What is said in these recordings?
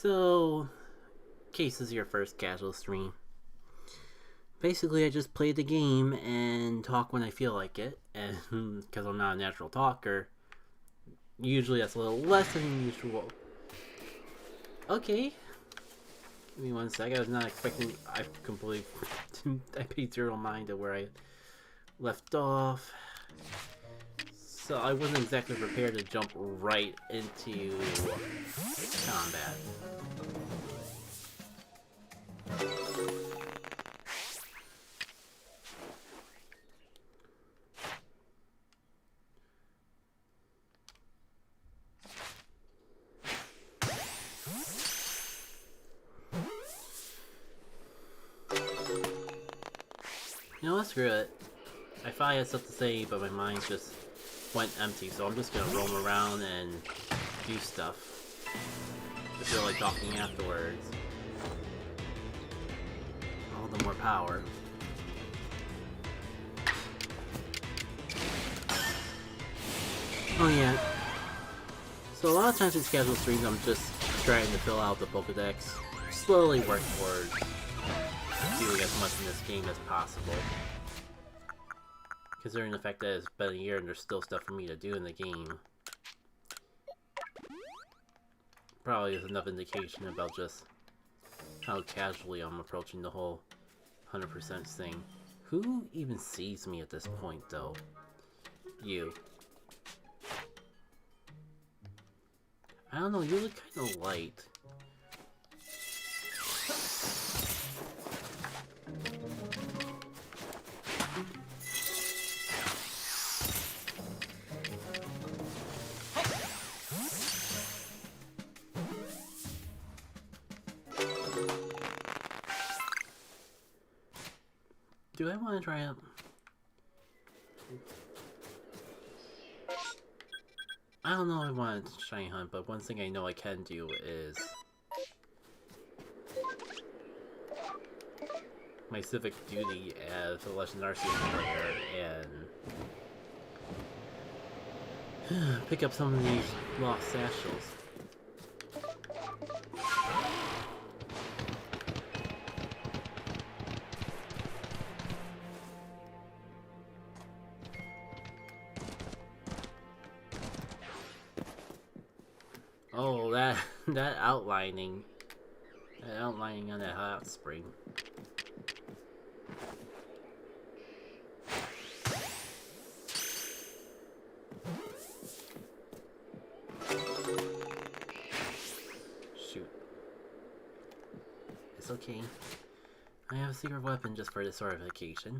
So, in case this is your first casual stream, basically I just play the game and talk when I feel like it, and because I'm not a natural talker, usually that's a little less than usual. Okay. Give me one sec, I was not expecting, I completely, I paid zero mind to where I left off. So I wasn't exactly prepared to jump right into combat. You know what, screw it. I thought I had stuff to say, but my mind just went empty, so I'm just gonna roam around and do stuff. I feel like talking afterwards. All the more power. Oh yeah. So a lot of times in casual streams, I'm just trying to fill out the Pokedex. Slowly work towards doing as much in this game as possible. Considering the fact that it's been a year and there's still stuff for me to do in the game. Probably is enough indication about just how casually I'm approaching the whole 100% thing. Who even sees me at this point, though? You. I don't know, you look kind of light. Do I want to try it? I don't know if I want to shiny hunt, but one thing I know I can do is my civic duty as a Legend Arceus player and pick up some of these lost satchels. Oh, that outlining on that hot spring. Shoot. It's okay. I have a secret weapon just for this sort of occasion.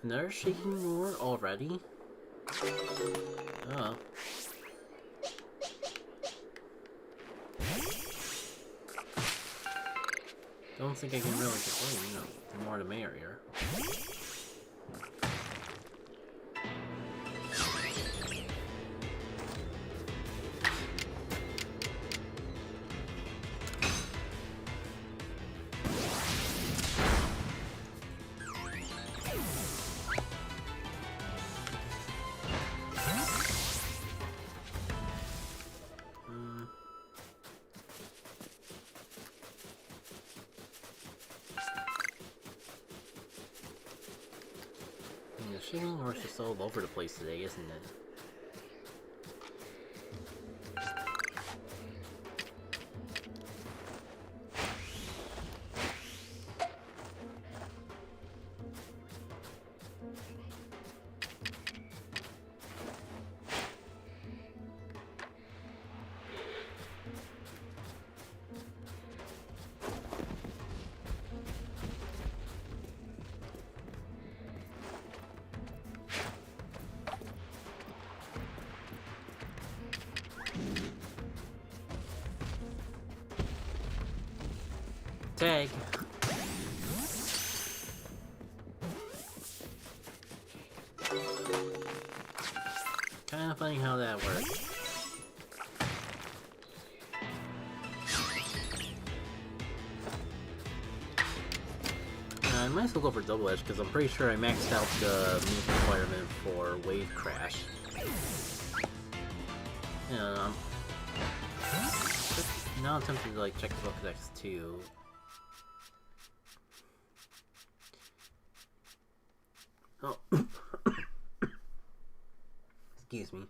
Another shaking roar already? Oh. Don't think I can really complain, you know, the more the merrier. The shaking roar is just all over the place today, isn't it? tag. Kind of funny how that works. I might as well go for double edge because I'm pretty sure I maxed out the move requirement for wave crash. Yeah, now I'm tempted to like check the Pokédex too. Oh, excuse me.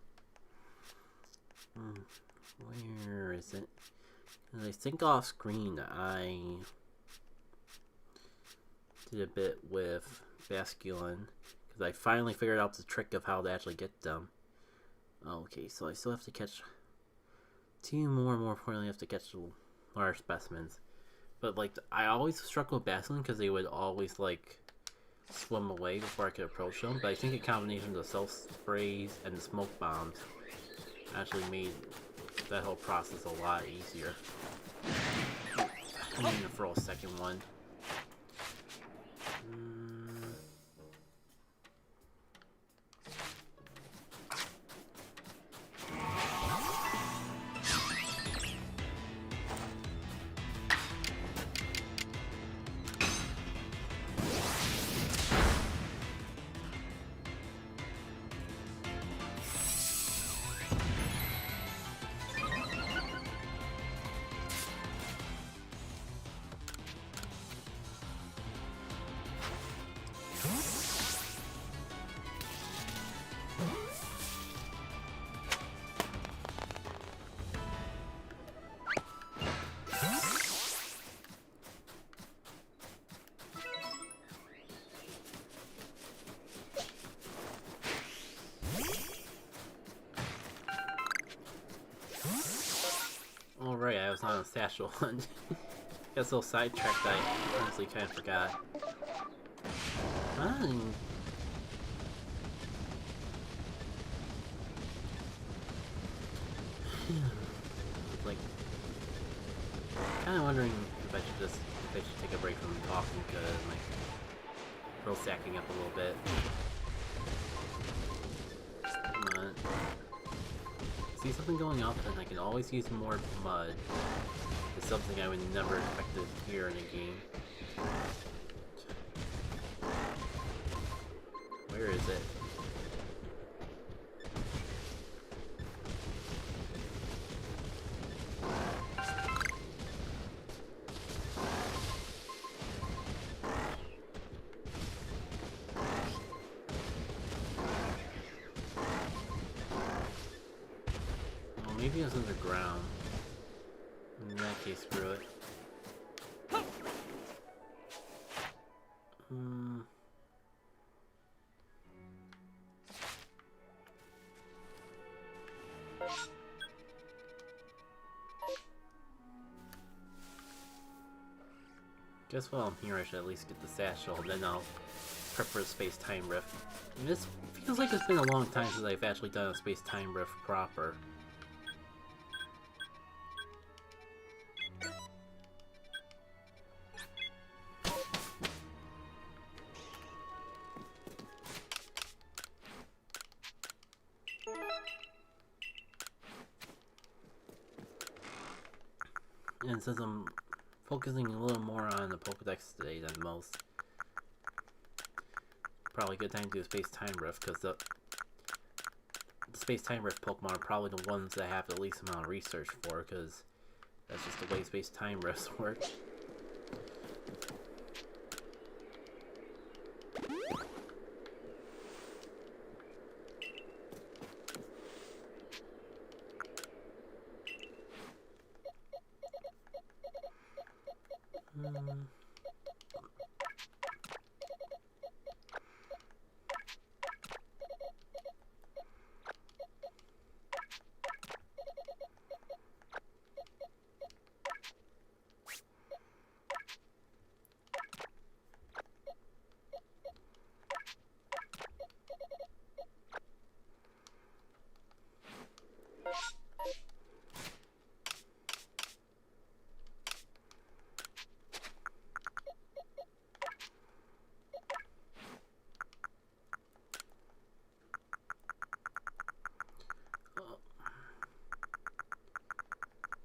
Where is it? I think off screen I did a bit with Basculin because I finally figured out the trick of how to actually get them. Okay, so I still have to catch 2 more. More importantly, I have to catch the large specimens. But like, I always struggled with Basculin because they would always like swim away before I could approach them. But I think a combination of the self sprays and the smoke bombs actually made that whole process a lot easier. I'm gonna throw a second one. Alright, I was on a satchel hunt. Got so sidetracked I honestly kind of forgot. Like, kind of wondering if I should take a break from talking because my throat's sacking up a little bit. Come on. See something going up, and I can always use more mud. It's something I would never expect to hear in a game. Where is it? Maybe it was underground. In that case, screw it. Guess while I'm here I should at least get the satchel, then I'll prep for a space-time rift. And this feels like it's been a long time since I've actually done a space-time rift proper. And since I'm focusing a little more on the Pokédex today than most, probably a good time to do a space-time rift, because the space-time rift Pokemon are probably the ones that have the least amount of research for, because that's just the way space-time rifts work.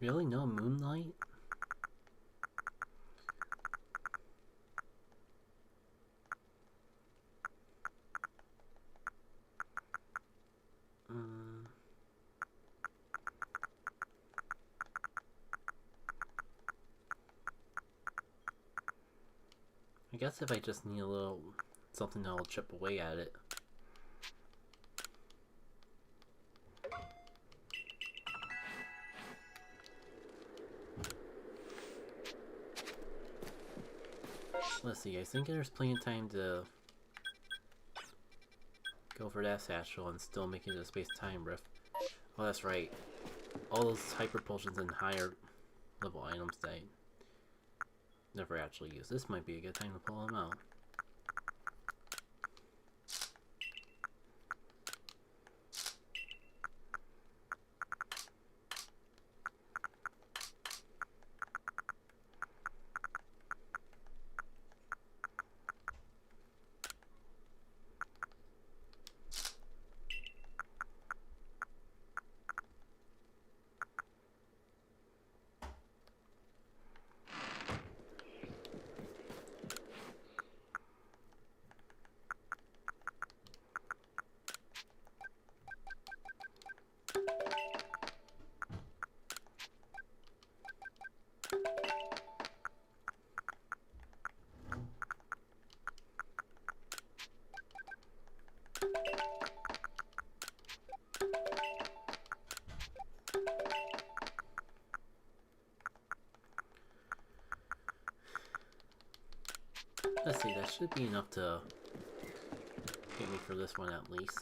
Really? No moonlight? I guess if I just need a little something that'll chip away at it. Let's see, I think there's plenty of time to go for that satchel and still make it a space-time rift. Oh, that's right. All those hyper potions and higher level items that I never actually use. This might be a good time to pull them out. Let's see, that should be enough to get me for this one at least.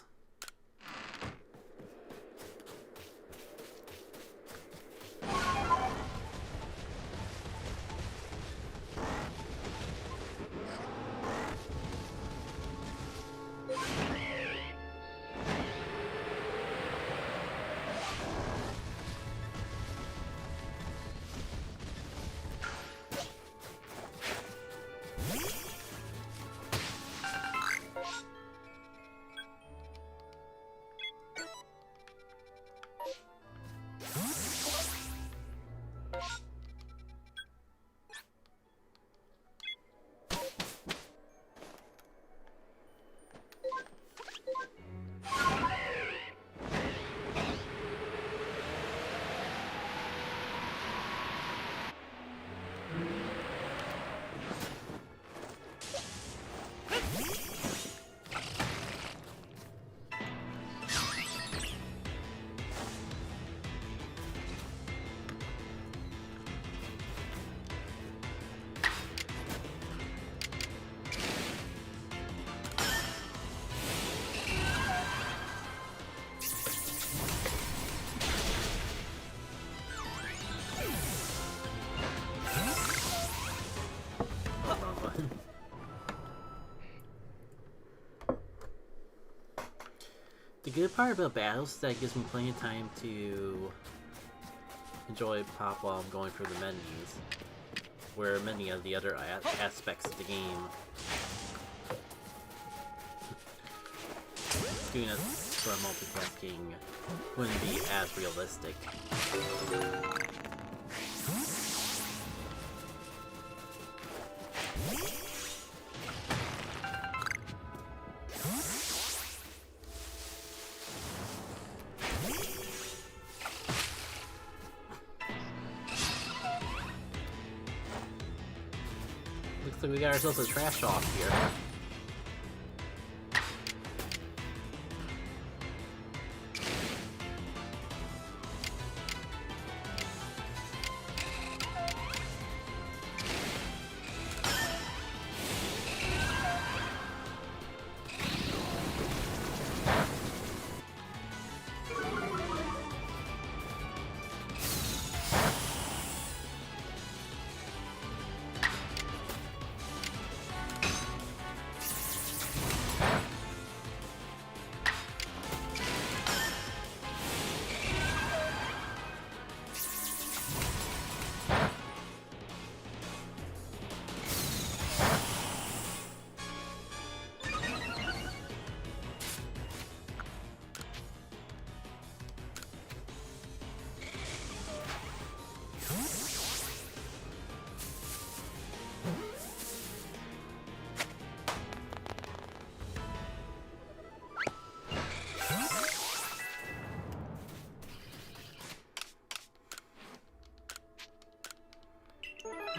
The good part about battles is that it gives me plenty of time to enjoy pop while I'm going through the menus, where many of the other aspects of the game, doing it for multitasking, wouldn't be as realistic. Looks like we got ourselves a trash off here.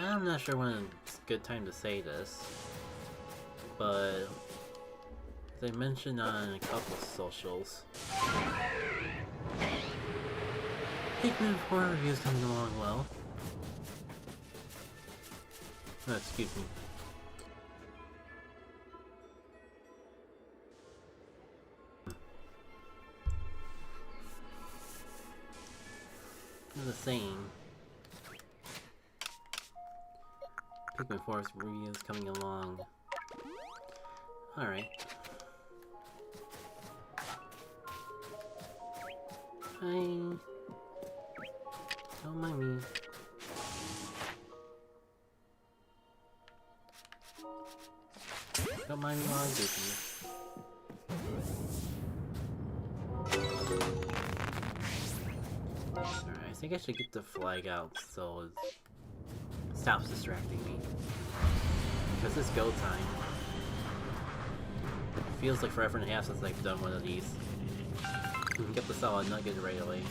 I'm not sure when it's a good time to say this, but as I mentioned on a couple of socials, Pikmin 4 reviews coming along well. Oh, excuse me. The same. Pikmin 4's reviews coming along. Alright. Hi. Don't mind me. Don't mind me while I do this. Alright, I think I should get the flag out so it stops distracting me. Because it's go time. It feels like forever and a half since I've done one of these. Get the solid nugget right away.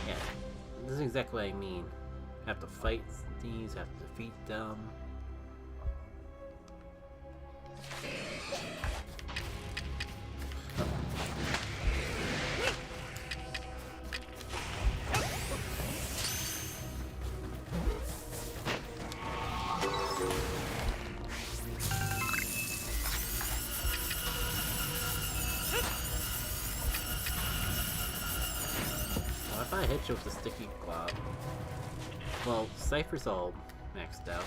Yeah, this is exactly what I mean. Have to fight these, have to defeat them. If I hit you with the sticky glob, well, Cypher's all maxed out.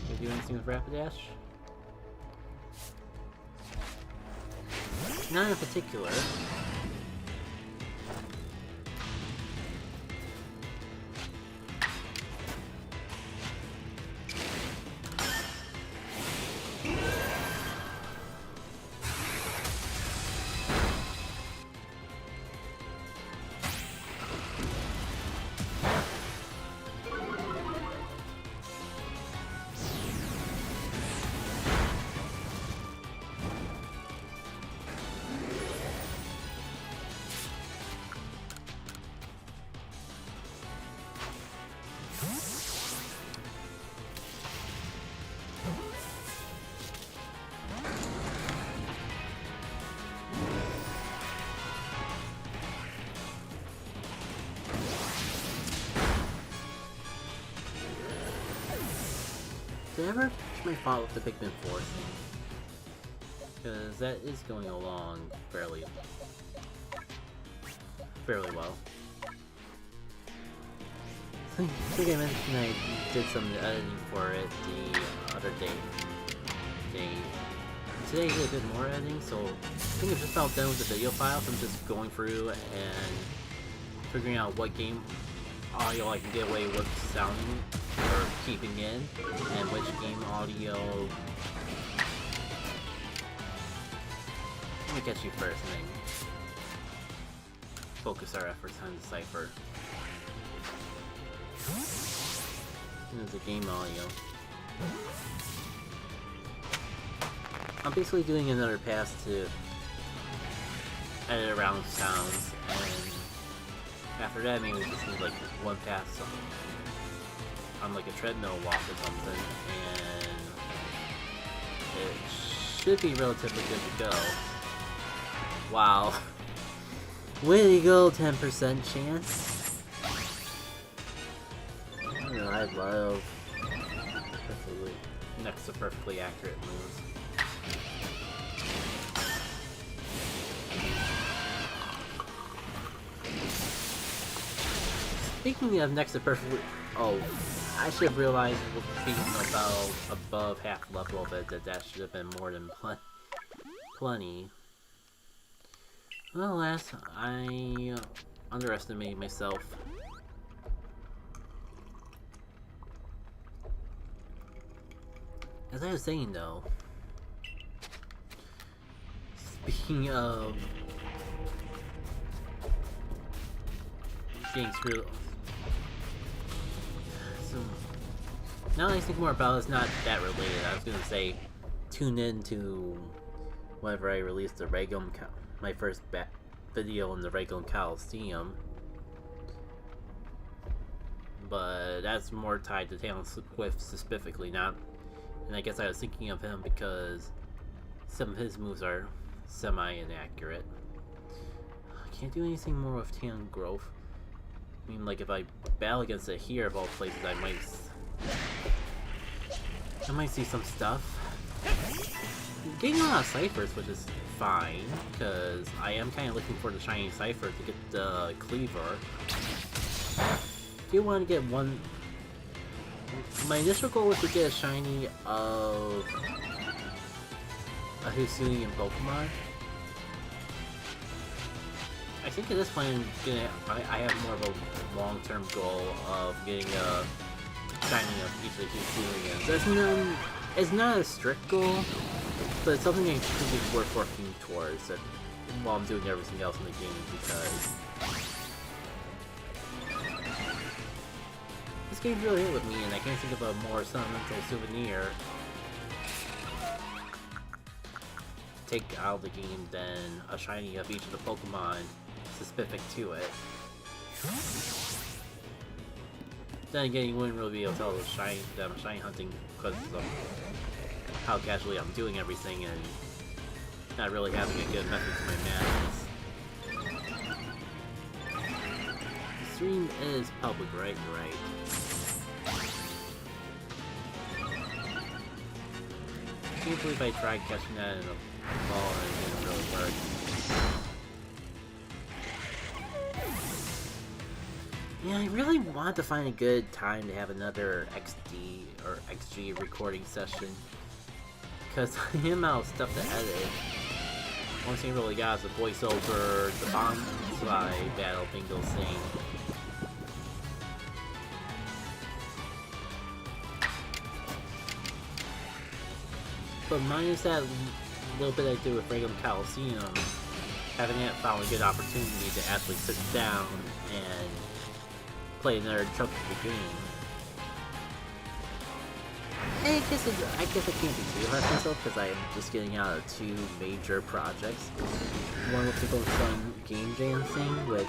Can you do anything with Rapidash? Not in particular. Did I ever catch my fault with the Pikmin 4 thing? Because that is going along fairly well. I think I mentioned I did some editing for it the other day. Today I did a bit more editing, so I think I'm just about done with the video files. I'm just going through and figuring out what game audio I can get away with sounding or keeping in, and which game audio. Let me catch you first and then focus our efforts on the cipher. There's the game audio. I'm basically doing another pass to edit around sounds, and after that maybe we just need like one pass on like a treadmill walk or something, and it should be relatively good to go. Wow. Way to go, 10% chance. I love next to perfectly accurate moves. Speaking of next to perfectly, oh, I should have realized being about above half level of it that should have been more than plenty. Well, alas, I underestimated myself. As I was saying though, Speaking of getting screwed, so now that I think more about it, it's not that related. I was gonna say, tune in to whenever I release the Regum, my first video in the Regum Coliseum, but that's more tied to Taylor Swift specifically, not. And I guess I was thinking of him because some of his moves are semi-inaccurate. I can't do anything more with Tan Growth. I mean, like, if I battle against it here, of all places, I might see some stuff. I'm getting a lot of ciphers, which is fine, because I am kind of looking for the shiny cipher to get the cleaver. Do want to get one. My initial goal was to get a shiny of a Hisuian Pokemon. I think at this point I have more of a long-term goal of getting a shiny of each of the Hisuians. It's not a strict goal, but it's something I think is worth working towards while I'm doing everything else in the game, because this game's really hit with me, and I can't think of a more sentimental souvenir to take out of the game than a shiny of each of the Pokemon specific to it. Then again, you wouldn't really be able to tell that I'm shiny hunting because of how casually I'm doing everything and not really having a good method to my madness. The stream is public, right? Right. I can't believe I tried catching that in a ball and it didn't really work. Yeah, I really want to find a good time to have another XD or XG recording session, because I am out of stuff to edit. One thing I really got is a voiceover, the Bonsai battle bingo thing. But minus that little bit I do with Regum Coliseum, having that found a good opportunity to actually sit down and play another chunk of the game. And I guess I can't be too hard on myself because I'm just getting out of two major projects. One with the fun game jam thing, which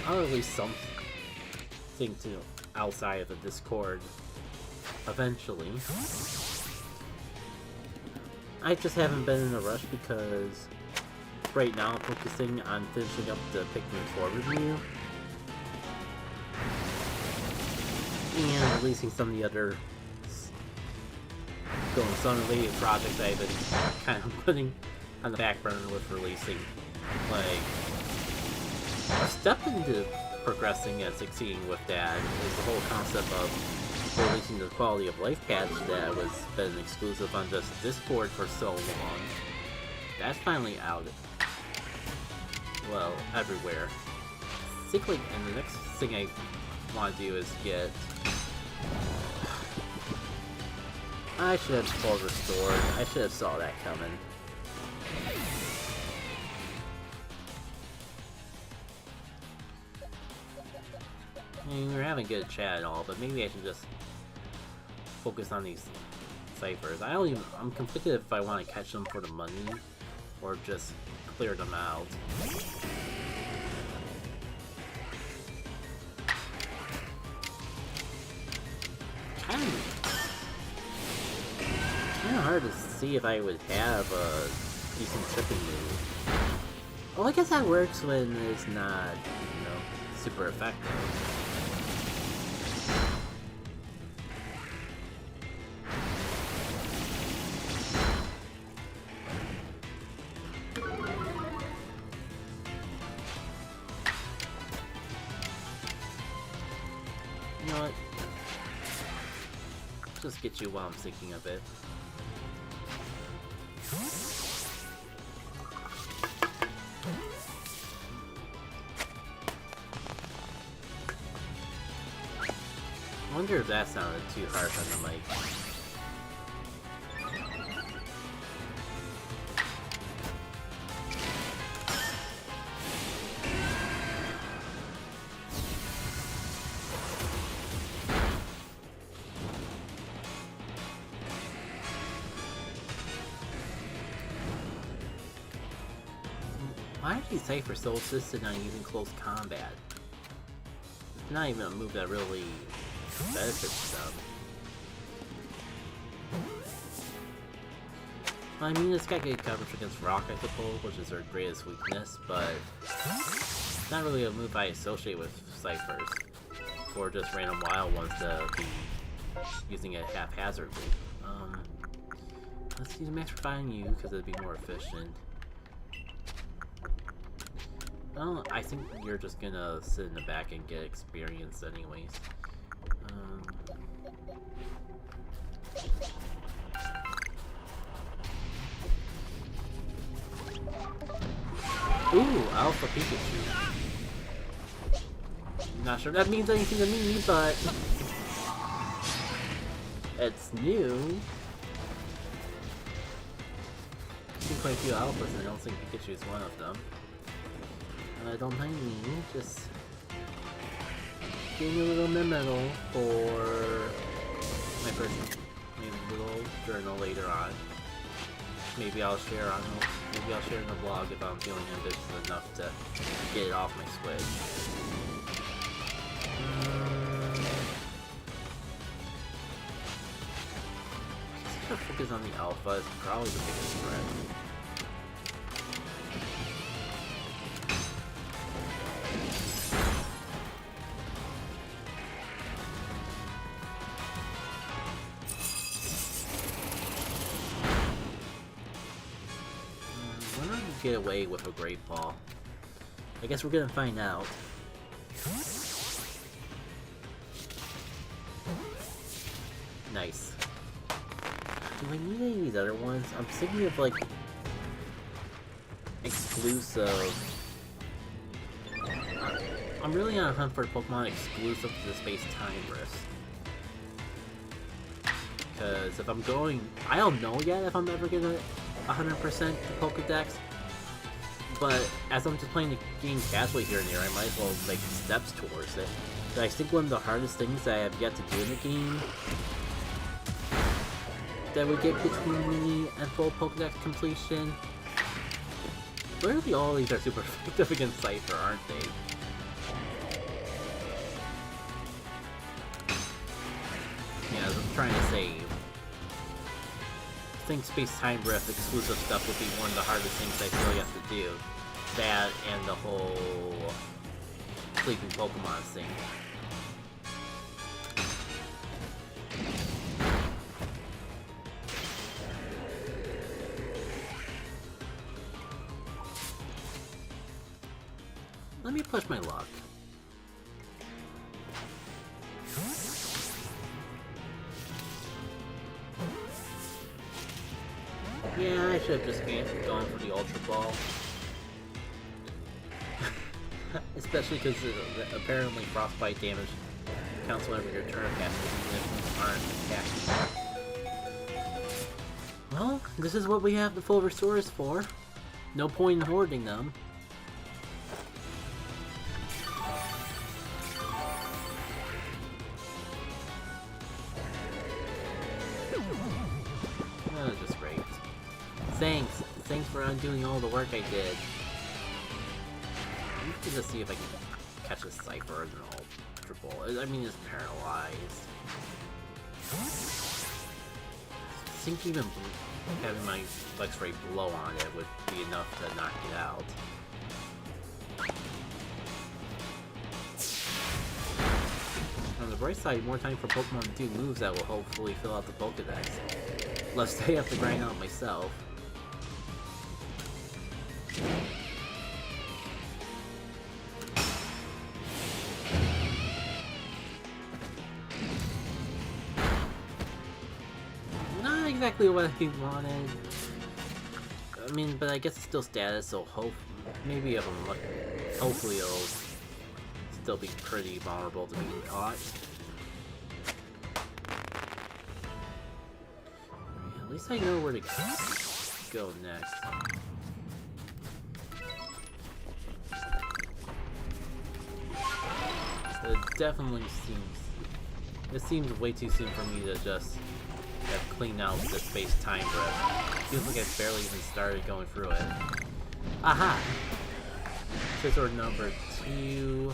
I'll release something to outside of the Discord eventually. I just haven't been in a rush because right now I'm focusing on finishing up the Pikmin 4 review and releasing some of the other related projects I've been kind of putting on the back burner with releasing. Like, a step into progressing and succeeding with that is the whole concept of releasing the quality of life patch that was been exclusive on just Discord for so long. That's finally out. Well, everywhere. Basically, and the next thing I want to do is get... I should have full restored. I should have saw that coming. I mean, we're having a good chat and all, but maybe I should just focus on these ciphers. I'm conflicted if I want to catch them for the money or just clear them out. Kind of hard to see if I would have a decent tripping move. Well, I guess that works when it's not, super effective. You know what? Just get you while I'm thinking of it. I wonder if that sounded too harsh on the mic. Why is Cypher so insistent on using close combat? It's not even a move that really benefits them. I mean, it's got good coverage against rock, I suppose, which is their greatest weakness, but it's not really a move I associate with Cyphers, or just random wild ones to be using it haphazardly. Let's use Max Refine You, because it'd be more efficient. Well, I think you're just gonna sit in the back and get experience anyways. Ooh, Alpha Pikachu. Not sure that means anything to me, but it's new. I've seen quite a few Alphas and I don't think Pikachu is one of them. Don't mind me, just getting a little memo for my first little journal later on. Maybe I'll share on maybe I'll share in the blog if I'm feeling ambitious enough to get it off my Switch. I guess focus on the Alpha is probably the biggest threat. Get away with a Great Ball. I guess we're gonna find out. Nice. Do I need any of these other ones? I'm thinking of like exclusive. I'm really on a hunt for Pokemon exclusive to the Space-Time Rift. Because if I'm going, I don't know yet if I'm ever gonna 100% the Pokedex. But as I'm just playing the game casually here and there, I might as well make steps towards it. But I think one of the hardest things I have yet to do in the game that would get between me and full Pokedex completion. Literally all these are super effective against Cypher, aren't they? Yeah, as I'm trying to save. I think Space-Time Rift exclusive stuff would be one of the hardest things I really have to do. That and the whole sleeping Pokemon thing. Let me push my luck. Yeah, I should have just gone for the Ultra Ball. Especially because apparently Frostbite damage counts whenever your turn passes, even if you aren't attacking. Well, this is what we have the full restores for. No point in hoarding them. That was just great. Thanks for undoing all the work I did. I'm just gonna see if I can catch a Cypher and an Ultra Ball. I mean, it's paralyzed. I think even having my Lex Ray blow on it would be enough to knock it out. On the bright side, more time for Pokemon to do moves that will hopefully fill out the Pokedex. Lest I have to grind out myself. Not exactly what he wanted. I mean, but I guess it's still status, so maybe if I'm lucky, hopefully it'll still be pretty vulnerable to being caught. At least I know where to go next. It definitely seems way too soon for me to just have cleaned out the Space-Time Rift. Feels like I've barely even started going through it. Aha! Scissor number 2.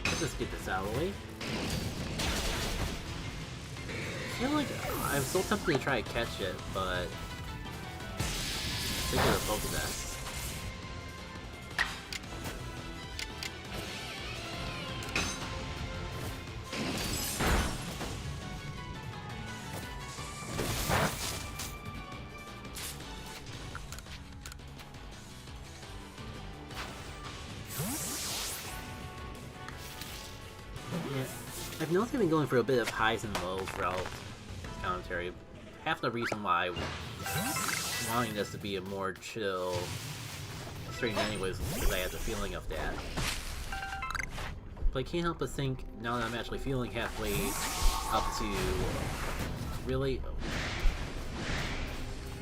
Let's just get this out of the way. I feel like I'm so tempted to try to catch it, but think of the Pokedex. I've noticed I've been going for a bit of highs and lows throughout commentary. Half the reason why I'm wanting this to be a more chill stream anyways is because I have the feeling of that. But I can't help but think, now that I'm actually feeling halfway up to really...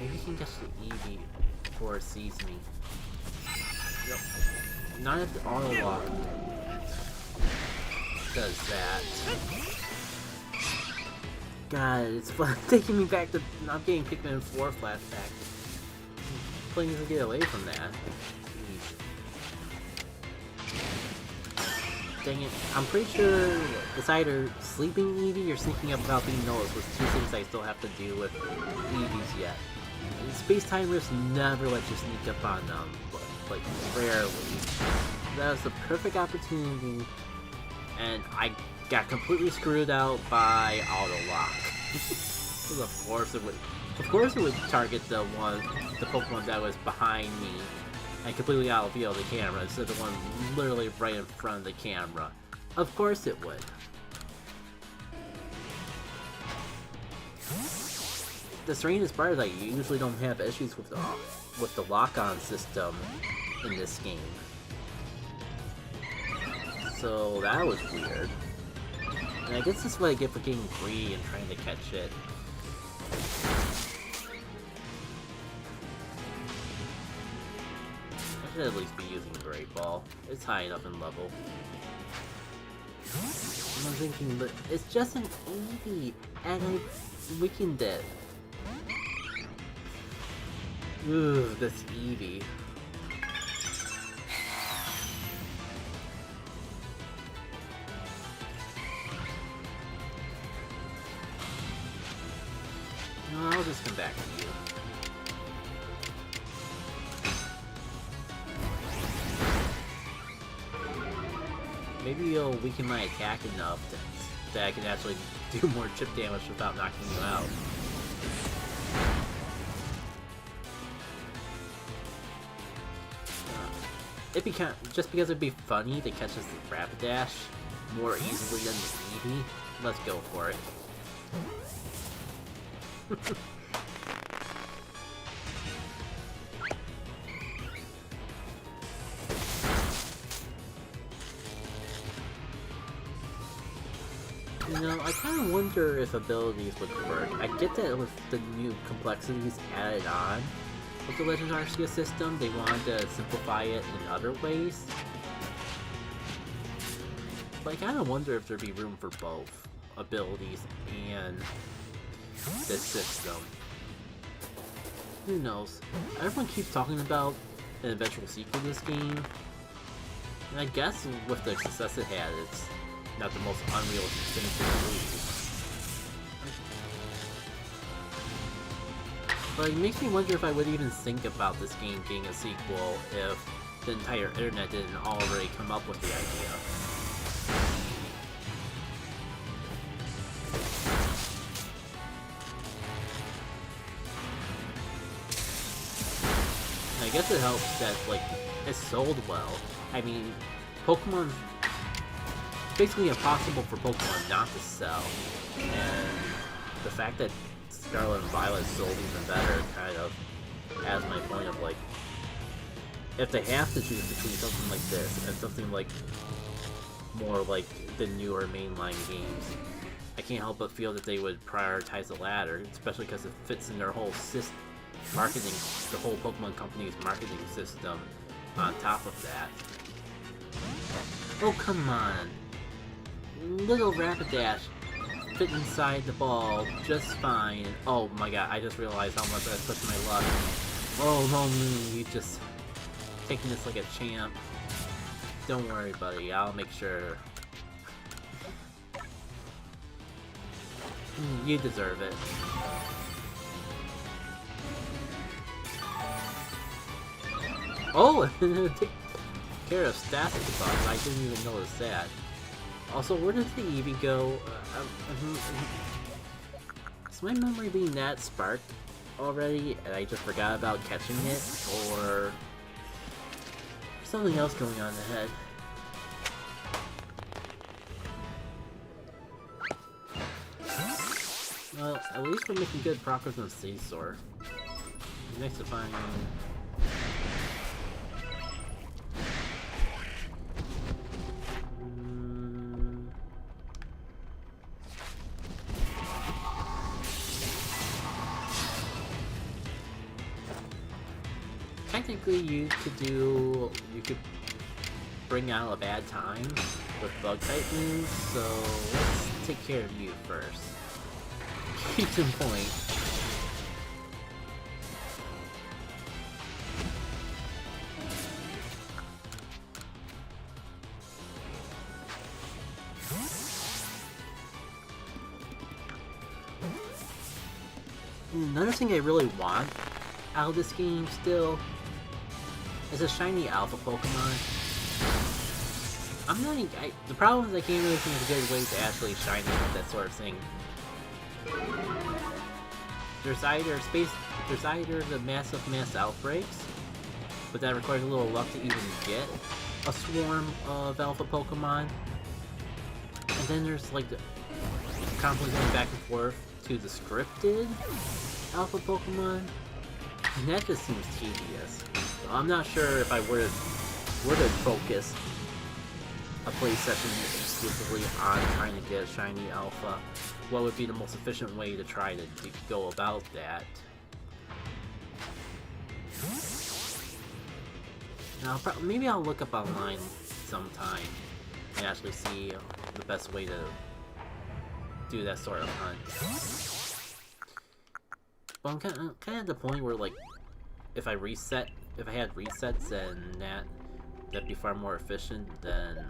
Maybe you can catch the Eevee before it sees me. Yep. Not if the auto lock does that. God, it's fun taking me back to not getting Pikmin 4 flashback. Playing to get away from that. Jeez. Dang it. I'm pretty sure it's either sleeping Eevee or sneaking up without being noticed, with 2 things I still have to do with Eevees yet. Space-time rifts never let you sneak up on them, but, like, rarely. That was the perfect opportunity, and I got completely screwed out by auto lock. Of course it would target the Pokemon that was behind me and completely out of view of the camera instead of the one literally right in front of the camera. Of course it would. The strangest part is I usually don't have issues with the lock-on system in this game. So that was weird. And I guess that's what I get for getting greedy and trying to catch it. I should at least be using the Great Ball. It's high enough in level. I'm thinking, but it's just an Eevee, and I weakened it. Ooh, this Eevee. No, I'll just come back to you. Maybe you'll weaken my attack enough that I can actually do more chip damage without knocking you out. Just because it'd be funny to catch this Rapidash more easily than the Eevee, let's go for it. You know, I kind of wonder if abilities would work. I get that with the new complexities added on with the Legends Arceus system, they wanted to simplify it in other ways. But I kind of wonder if there'd be room for both abilities and this system. Who knows? Everyone keeps talking about an eventual sequel to this game, and I guess with the success it had, it's not the most unrealistic thing to believe. But it makes me wonder if I would even think about this game being a sequel if the entire internet didn't already come up with the idea. And I guess it helps that, like, it sold well. I mean, Pokemon... basically impossible for Pokemon not to sell. And the fact that Scarlet and Violet sold even better kind of has my point of, like, if they have to choose between something like this and something like more like the newer mainline games, I can't help but feel that they would prioritize the latter, especially because it fits in their whole marketing, the whole Pokemon company's marketing system on top of that. Oh, come on. Little Rapidash fit inside the ball just fine. Oh my god, I just realized how much I pushed my luck. Oh no, Moon, you just taking this like a champ. Don't worry, buddy, I'll make sure. You deserve it. Oh, take care of static bugs. I didn't even notice that. Also, where did the Eevee go? Is my memory being that sparked already and I just forgot about catching it? Or something else going on ahead? Well, at least we're making good progress on Caesar. Nice to find... Technically, you could bring out a bad time with bug type moves, so let's take care of you first. Case in point. Another thing I really want out of this game still is a shiny alpha Pokemon. I'm not even, the problem is I can't really think of a good way to actually shiny that sort of thing. There's either the massive mass outbreaks, but that requires a little luck to even get a swarm of alpha Pokemon. And then there's like the constantly going back and forth to the scripted alpha Pokemon. And that just seems tedious. So I'm not sure if I were to focus a play session exclusively on trying to get a shiny alpha, what would be the most efficient way to try to go about that. Now, maybe I'll look up online sometime and actually see the best way to do that sort of hunt. But I'm kind of at the point where, like, if I had resets, and that'd be far more efficient than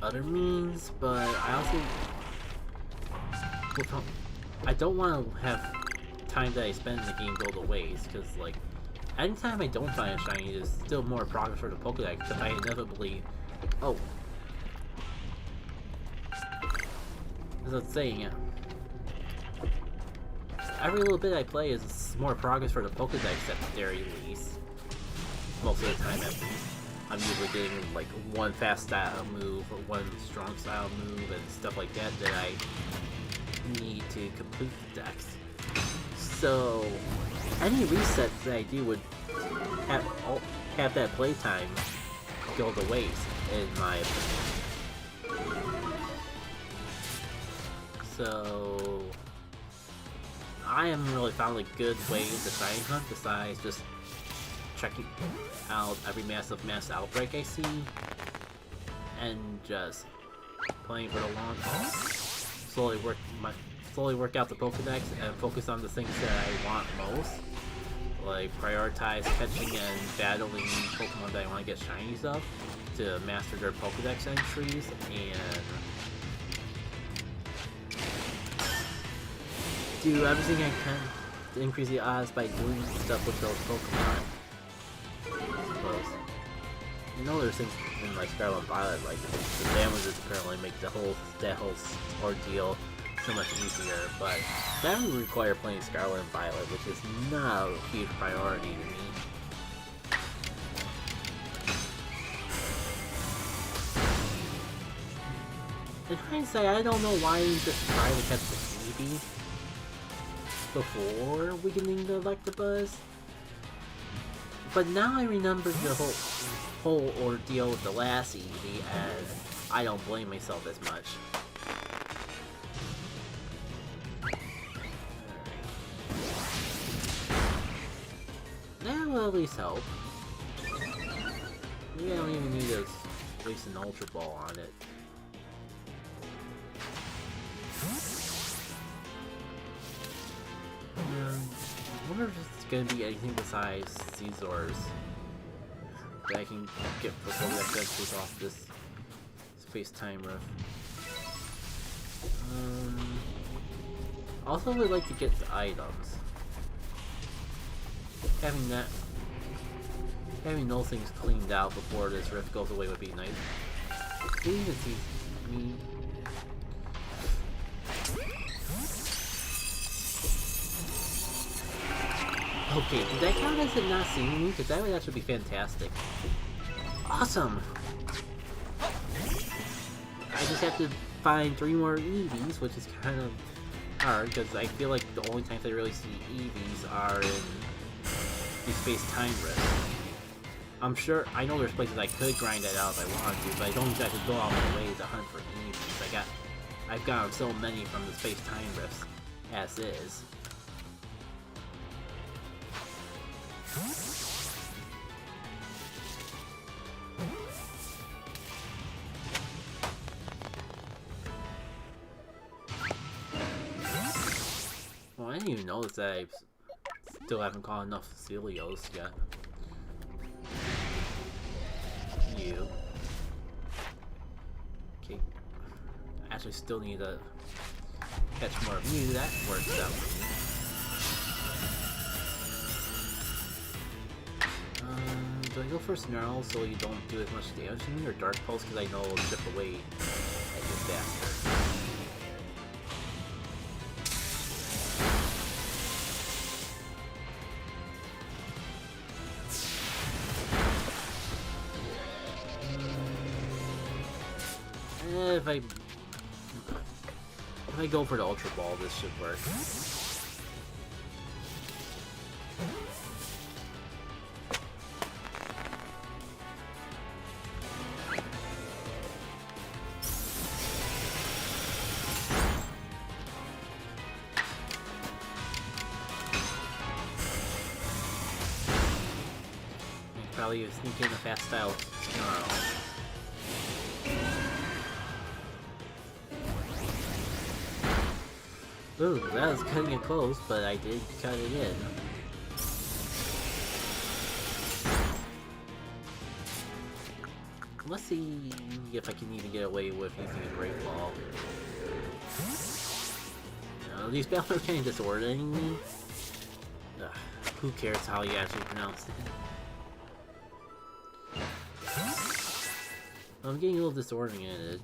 other means. But I also don't want to have time that I spend in the game go to waste, because like anytime I don't find a shiny, there's still more progress for the Pokédex. Because I inevitably, as I was saying, every little bit I play is more progress for the Pokédex at the very least. Most of the time, at least. I'm usually getting like one fast style move or one strong style move and stuff like that that I need to complete the dex. So any resets that I do would have that playtime go to waste, in my opinion. So I haven't really found a good way to shiny hunt besides just checking out every mass outbreak I see and just playing for the long haul. Slowly work out the Pokédex and focus on the things that I want most. Like prioritize catching and battling Pokemon that I want to get shinies of to master their Pokédex entries, and do everything I can to increase the odds by doing stuff with those Pokemon. I suppose. You know, there's things in like Scarlet and Violet, like the damages apparently make that whole ordeal so much easier, but that would require playing Scarlet and Violet, which is not a huge priority to me. In hindsight, I don't know why we just tried to catch the Eevee before we getting the Electabuzz. But now I remember the whole ordeal with the last Eevee, and I don't blame myself as much. That will at least help. Maybe I don't even need to waste an Ultra Ball on it. I wonder if it's gonna be anything besides Caesars that I can get for Pokedex entries off this space-time rift. Also would like to get the items. Having those things cleaned out before this rift goes away would be nice. Who even sees me? Okay, did that count as it not seeing me? Because that would actually be fantastic. Awesome! I just have to find 3 more EVs, which is kind of hard, because I feel like the only times I really see EVs are in these space-time rifts. I'm sure, I know there's places I could grind that out if I wanted to, but I don't think I could go out my way to hunt for EVs. I've gotten so many from the space-time rifts as is. Well, I didn't even notice that I still haven't caught enough Celios yet. You. Okay. I actually still need to catch more of you. That works out for me. Do I go for Snarl so you don't do as much damage to me, or Dark Pulse because I know it'll chip away at you faster? If I go for the Ultra Ball, this should work. Probably sneak in a fast style Snarl. Ooh, that was cutting it close, but I did cut it in. Let's see if I can even get away with using a Great Ball. These battles are kind of disorienting me. Who cares how you actually pronounce it? I'm getting a little disoriented.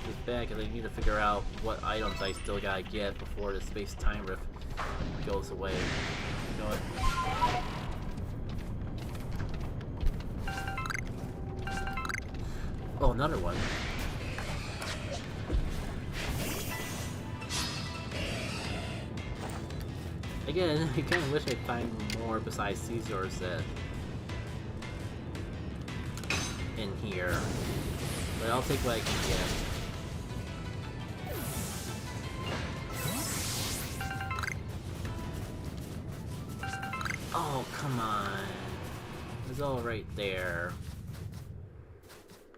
It's bad because I need to figure out what items I still gotta get before the space-time rift goes away. You know what? Oh, another one. Again, I kind of wish I'd find more besides Caesars in here. But I'll take what I can get. Oh, come on. It's all right there.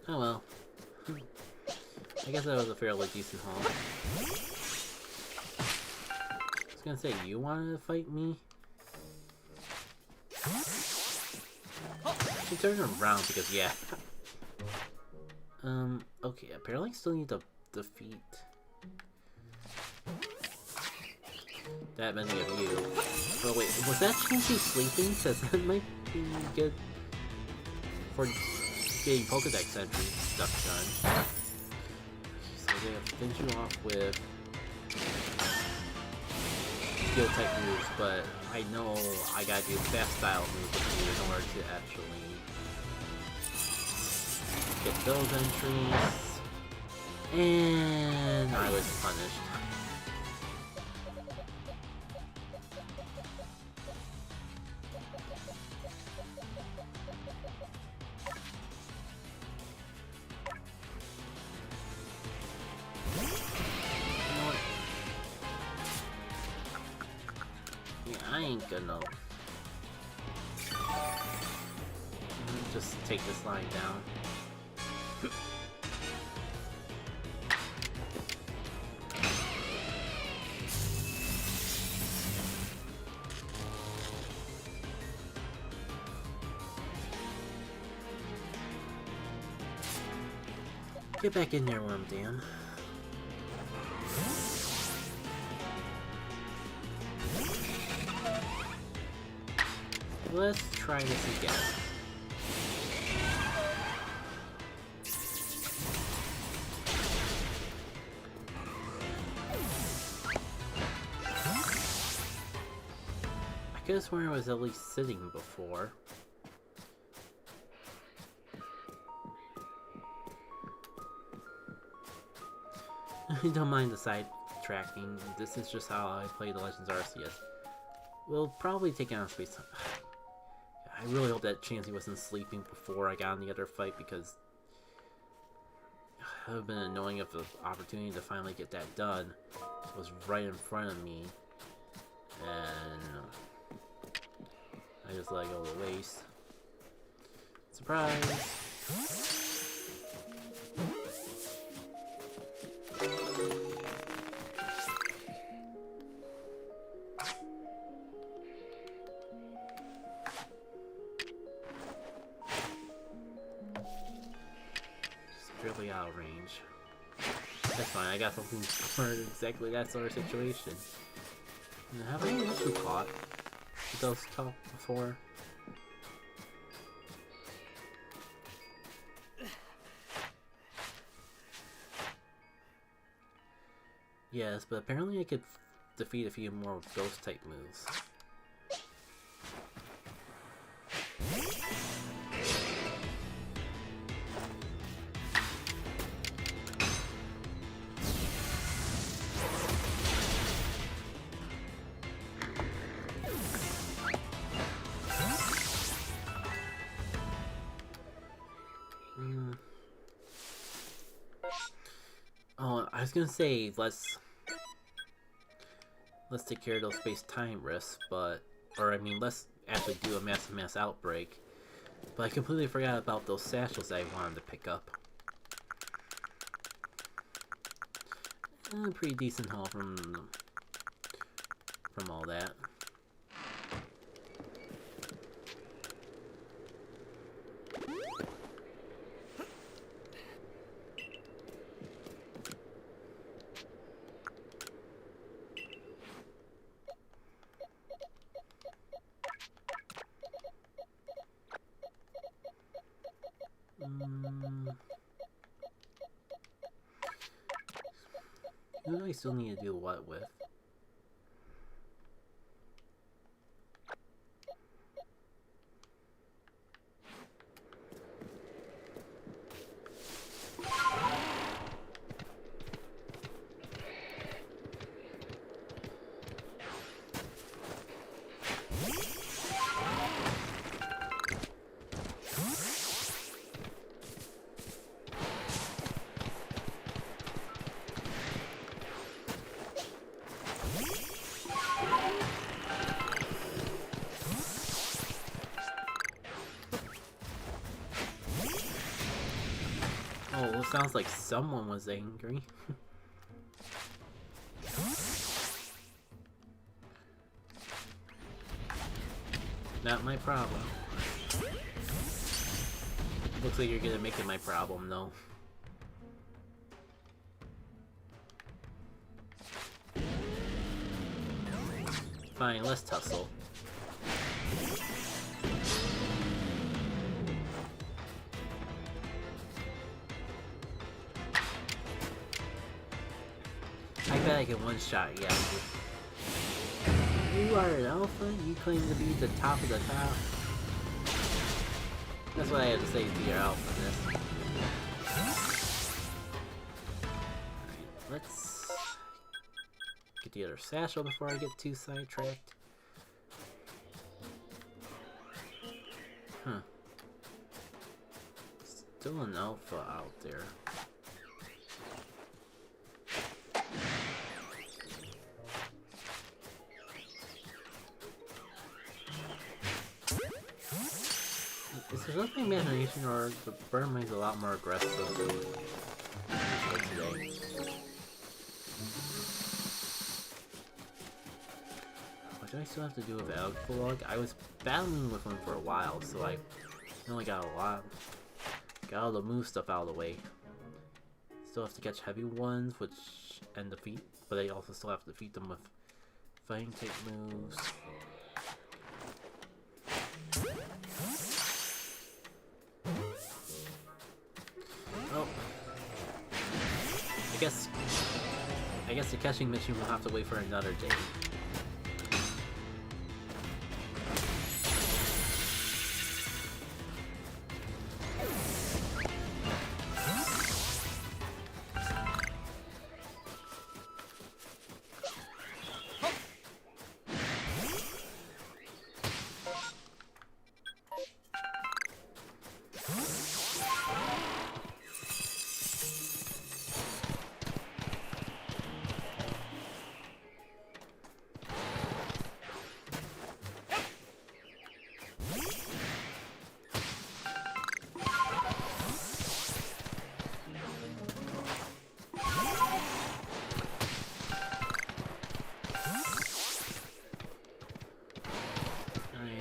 Oh well. I guess that was a fairly decent haul. I was gonna say, you wanted to fight me? She turned around because, yeah. Okay, apparently I still need to defeat that many of you. Oh wait, was that Chinky sleeping? Because that might be good for getting Pokedex entry stuff done. So they have to finish you off with Steel type moves, but I know I gotta do fast style moves in order to actually get those entries. And I was punished. I ain't gonna just take this line down. Get back in there, Worm Dan. Let's try this again. I could have sworn I was at least sitting before. Don't mind the sidetracking. This is just how I play the Legends Arceus. We'll probably take it on space time. I really hope that Chansey wasn't sleeping before I got on the other fight, because it would have been annoying if the opportunity to finally get that done was right in front of me and I just let it go to waste. Surprise! Barely out of range. That's fine, I got something for exactly that sort of situation. And have I actually caught those top before? Yes, but apparently I could defeat a few more ghost type moves. Oh, I was gonna say let's take care of those space-time risks, but let's actually do a mass outbreak. But I completely forgot about those satchels I wanted to pick up. Pretty decent haul from all that. Who do I still need to do what with? Oh, it sounds like someone was angry. Not my problem. Looks like you're gonna make it my problem, though. Fine, let's tussle. I bet I can one-shot you. You are an alpha? You claim to be the top of the top? That's what I had to say to your alpha-ness. Alright, let's get the other satchel before I get too sidetracked. Huh. Still an alpha out there. Is It's just my imagination, or the Burmese a lot more aggressive than today. What do I still have to do with Alcolog? I was battling with him for a while, so I only got all the move stuff out of the way. Still have to catch heavy ones, and defeat, but I also still have to defeat them with fighting type moves. Oh, I guess the catching mission will have to wait for another day.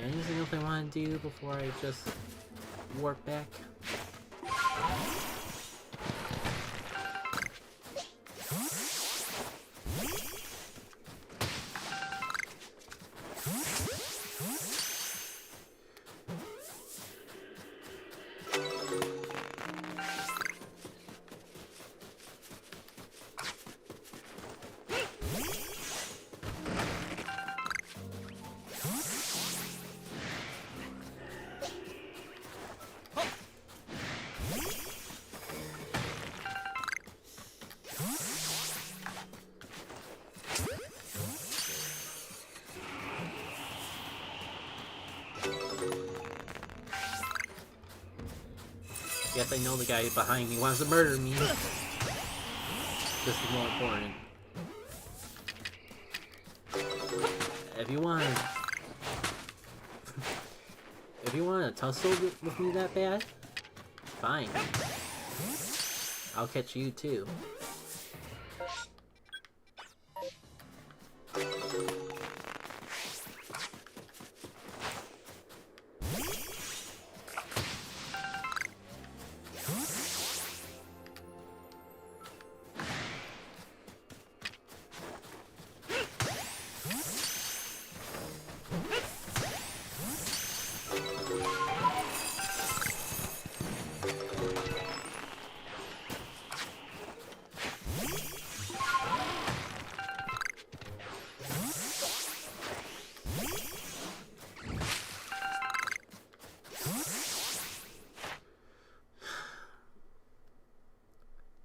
Anything else I want to do before I just warp back? Yes, I know the guy behind me wants to murder me. This is more important. If you want to tussle with me that bad, fine. I'll catch you too.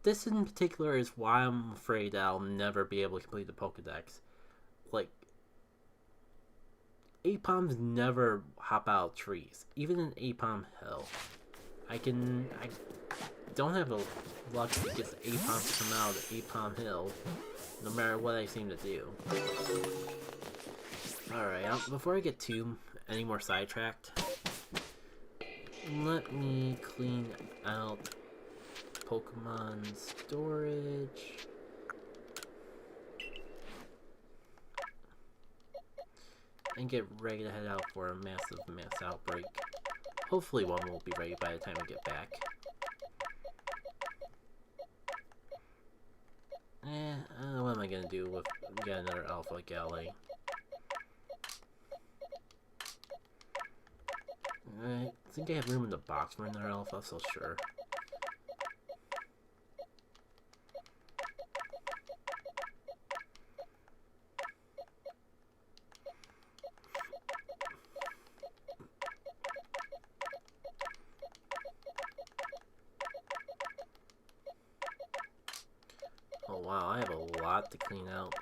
This in particular is why I'm afraid that I'll never be able to complete the Pokedex. Like, Apoms never hop out of trees, even in Apom Hill. I don't have the luck to get the Apom to come out of Apom Hill, no matter what I seem to do. Alright, before I get any more sidetracked, let me clean out Pokemon storage. And get ready to head out for a massive mass outbreak. Hopefully one will be ready by the time we get back. I don't know what am I gonna do with get another Alpha Galley. I think I have room in the box for another Alpha, so sure. Oh wow, I have a lot to clean out.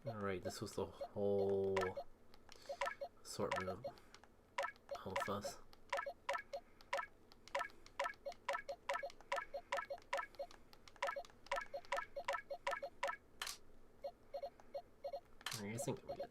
Alright, this was the whole assortment of alphas. think we get.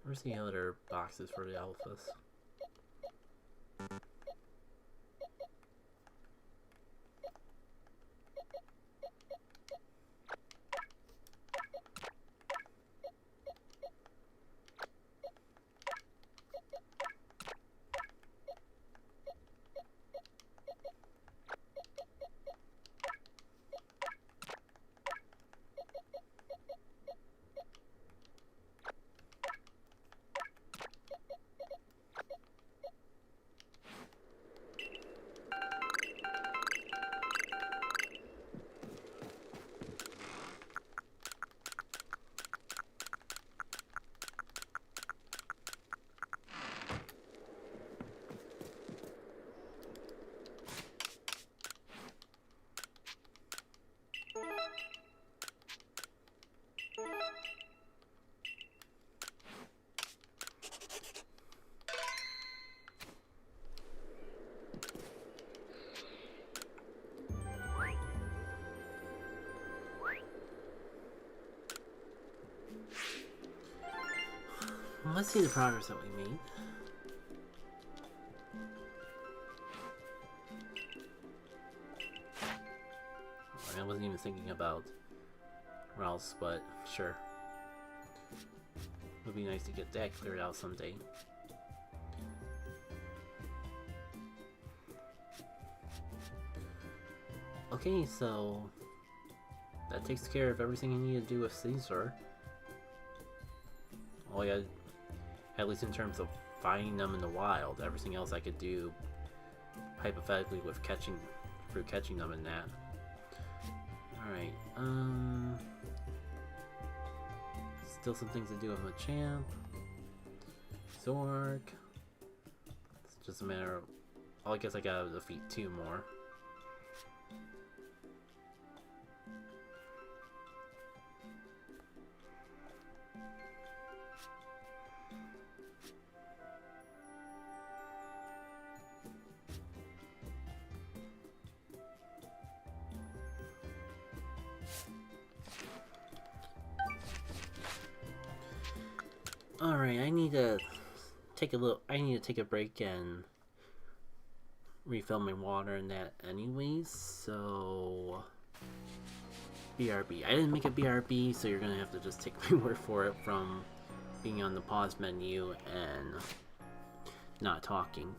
Where's the other boxes for the alphas? Let's see the progress that we made. I wasn't even thinking about Ralph's, but sure. It would be nice to get that cleared out someday. Okay, so that takes care of everything you need to do with Caesar. All you gotta, at least in terms of finding them in the wild, everything else I could do hypothetically with catching them in that. Alright, still some things to do with Machamp, Zork. It's just a matter of, I guess I gotta defeat 2 more. Alright, I need to take a break and refill my water and that anyways, so BRB. I didn't make a BRB, so you're gonna have to just take my word for it from being on the pause menu and not talking.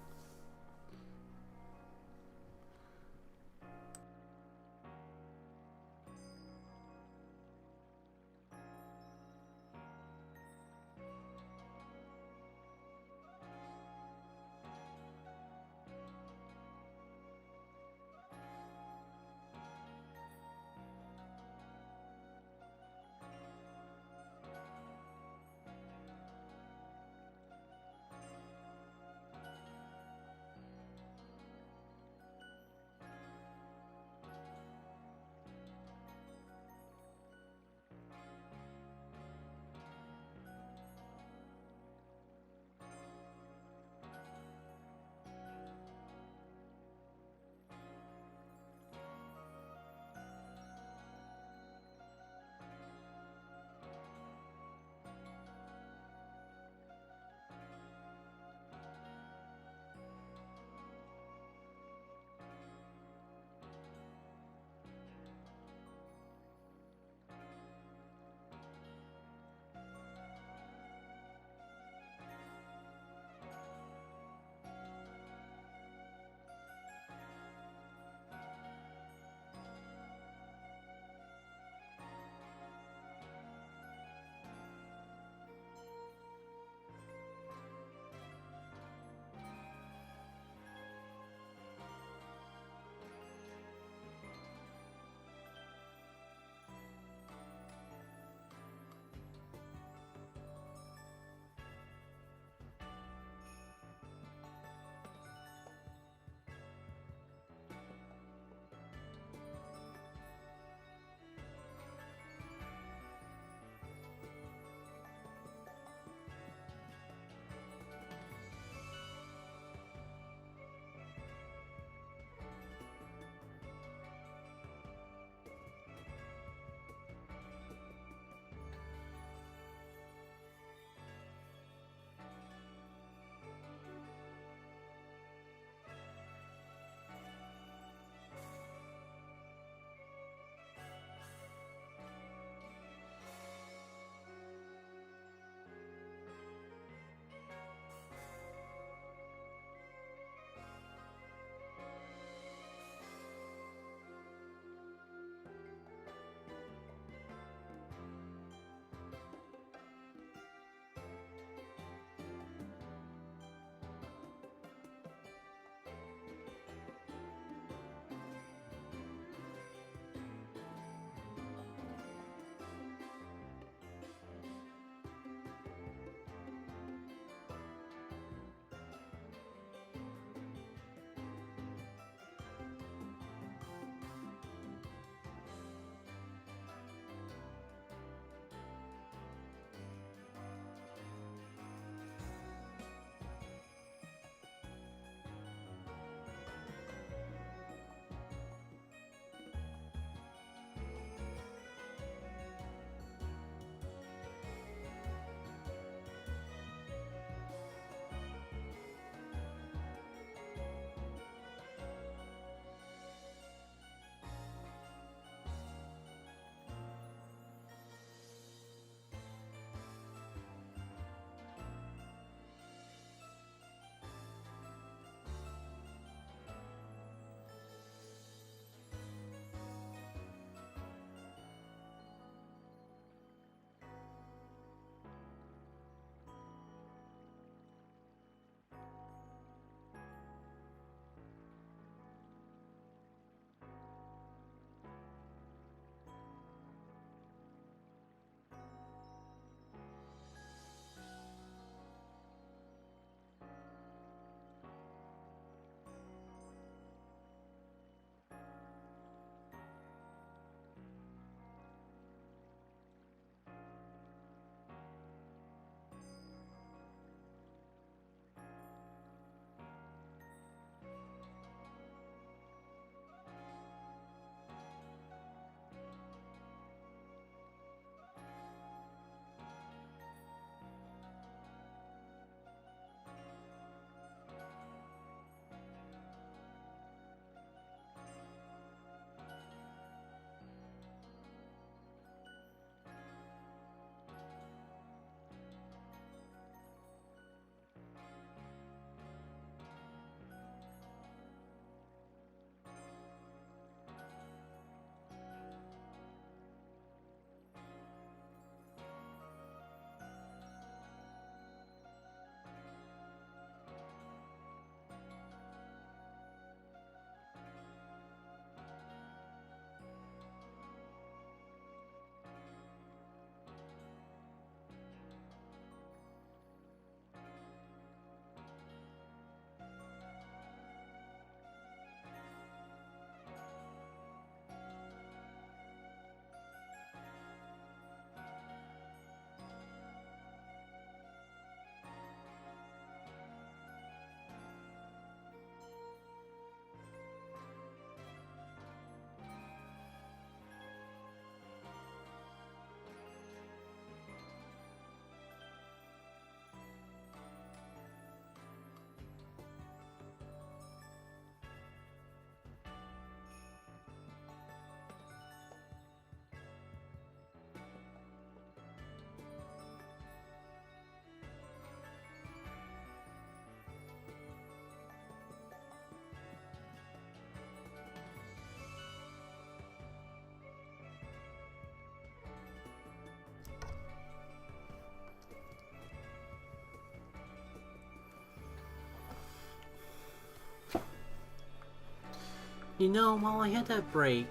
You know, while I had that break,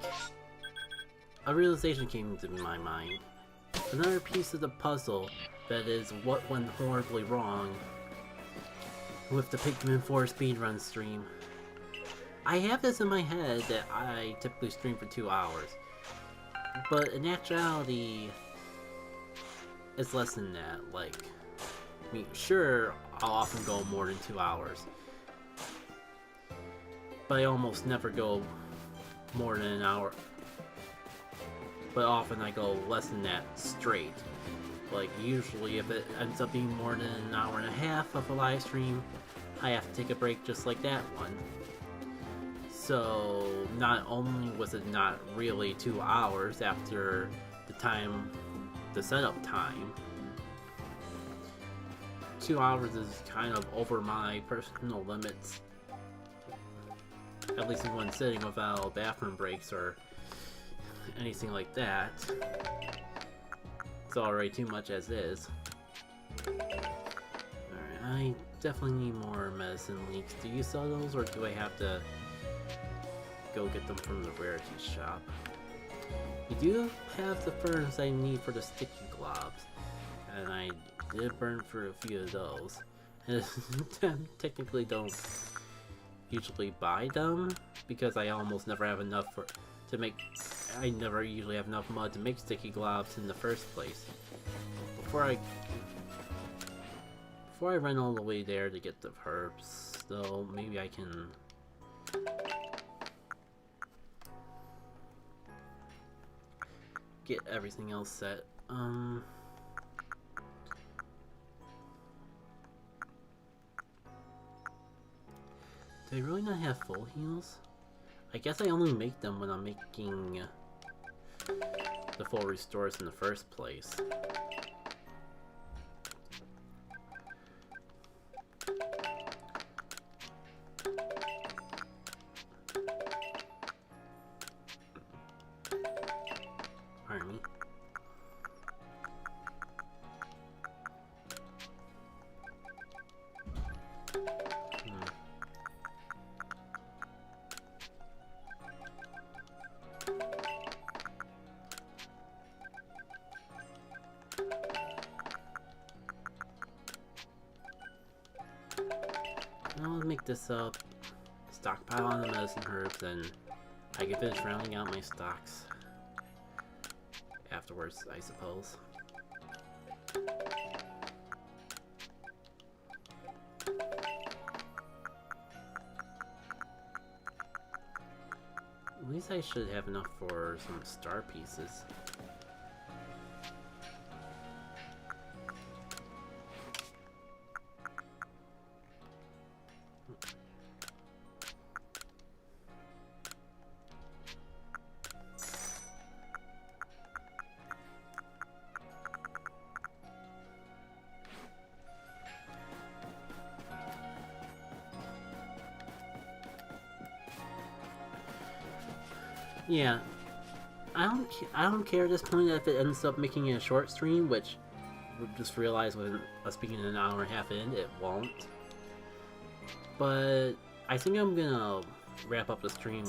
a realization came into my mind. Another piece of the puzzle that is what went horribly wrong with the Pikmin 4 speedrun stream. I have this in my head that I typically stream for 2 hours, but in actuality, it's less than that. Like, I mean, sure, I'll often go more than 2 hours, but I almost never go more than an hour. But often I go less than that straight. Like, usually if it ends up being more than an hour and a half of a live stream, I have to take a break just like that one. So, not only was it not really 2 hours after the setup time, 2 hours is kind of over my personal limits. At least in one sitting without bathroom breaks or anything like that. It's already too much as is. Alright, I definitely need more medicine leaks. Do you sell those, or do I have to go get them from the rarity shop? You do have the ferns I need for the sticky globs, and I did burn through a few of those. And technically don't usually buy them because I almost never have enough to make. I never usually have enough mud to make sticky globs in the first place. Before I run all the way there to get the herbs, though, maybe I can get everything else set. Do I really not have full heals? I guess I only make them when I'm making the full restores in the first place. Pardon me. I'll make this up, stockpile on the medicine herbs, and I can finish rounding out my stocks afterwards, I suppose. At least I should have enough for some star pieces. Yeah, I don't care at this point if it ends up making it a short stream, which we just realized when us being an hour and a half in, it won't. But I think I'm gonna wrap up the stream.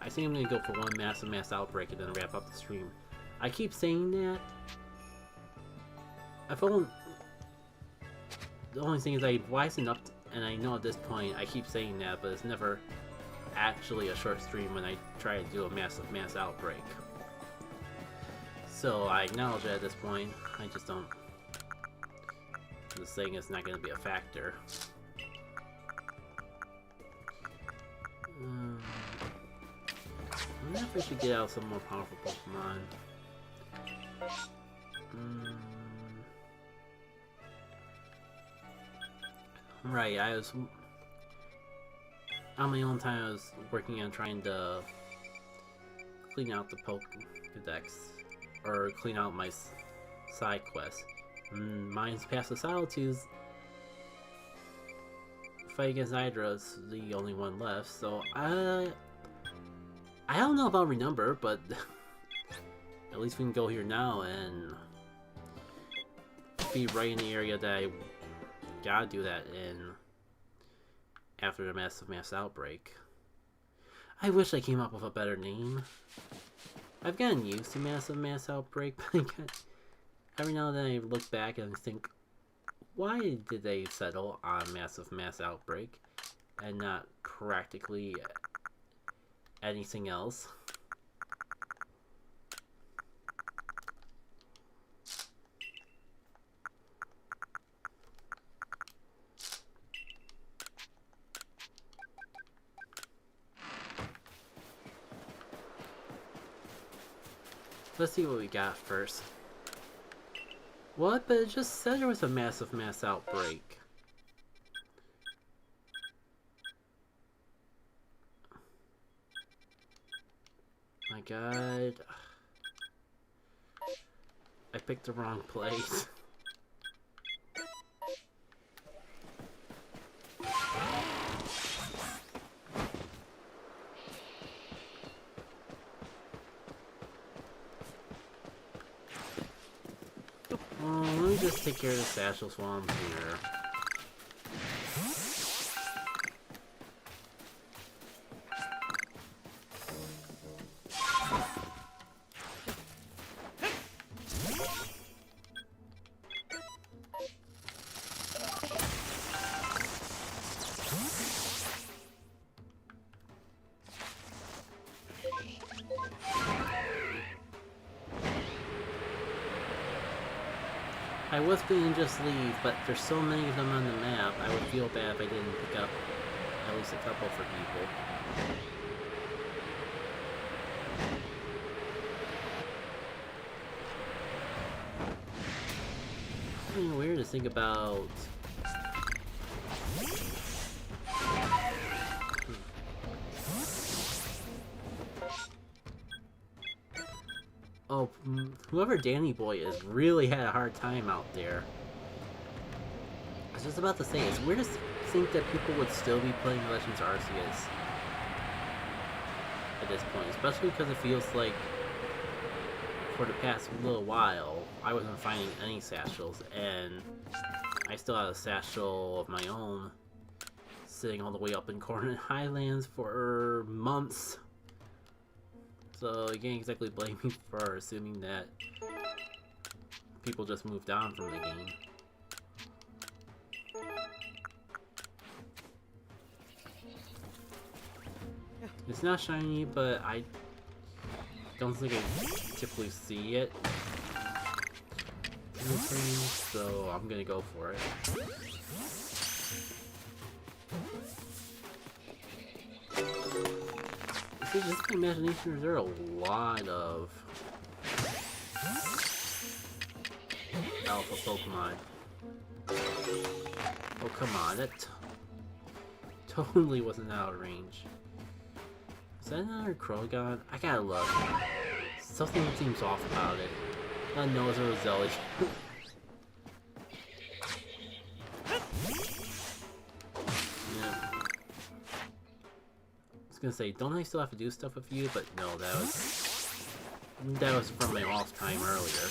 I think I'm gonna go for one mass outbreak and then wrap up the stream. I keep saying that. I feel the only thing is I wisen up, and I know at this point I keep saying that, but it's never actually a short stream when I try to do a mass outbreak. So I acknowledge it at this point. I just don't. This thing is not going to be a factor. I wonder if I should get out some more powerful Pokemon. Right, on my own time, I was working on trying to clean out the Pokédex, or clean out my side quests. Mine's Path of Solitude's fight against Hydra is the only one left, so I don't know about Renumber, but at least we can go here now and be right in the area that I gotta do that in after the mass outbreak. I wish I came up with a better name. I've gotten used to Massive Mass Outbreak, but every now and then I look back and think, why did they settle on Massive Mass Outbreak and not practically anything else? Let's see what we got first. What? But it just said there was a Massive Mass Outbreak. My god. I picked the wrong place. Let me just take care of the satchels while I'm here. I was going to just leave, but there's so many of them on the map, I would feel bad if I didn't pick up at least a couple for people. It's really weird to think about. Oh, whoever Danny Boy is really had a hard time out there. I was just about to say, it's weird to think that people would still be playing Legends Arceus at this point, especially because it feels like for the past little while, I wasn't finding any satchels, and I still had a satchel of my own sitting all the way up in Coordinate Highlands for months. So you can't exactly blame me for assuming that people just moved on from the game. It's not shiny, but I don't think I typically see it in the stream, so I'm gonna go for it. See, just the imagination, there are a lot of alpha Pokemon. Oh, come on, that totally wasn't out of range. Is that another Krogan? I gotta look. Something seems off about it. I know it's a Roselli. I was gonna say, don't I still have to do stuff with you? But no, that was from my off time earlier.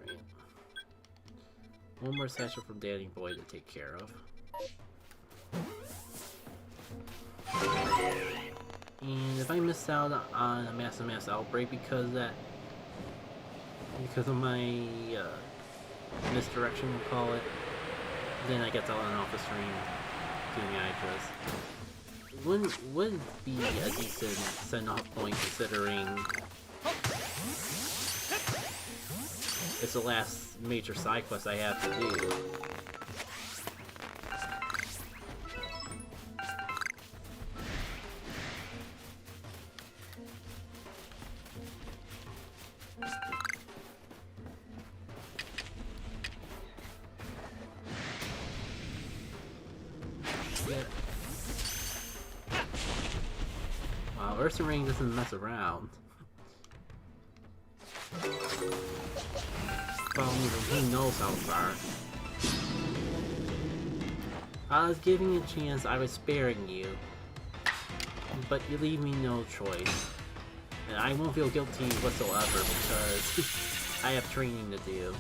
Right. One more satchel from Danny Boy to take care of. And if I missed out on a Massive Mass Outbreak because of my misdirection, we'll call it, then I guess I'll end off the stream doing the address. Would be a decent send-off point considering it's the last major side quest I have to do. Ursa Ring doesn't mess around. Well, who knows how far. I was giving you a chance, I was sparing you. But you leave me no choice. And I won't feel guilty whatsoever because I have training to do.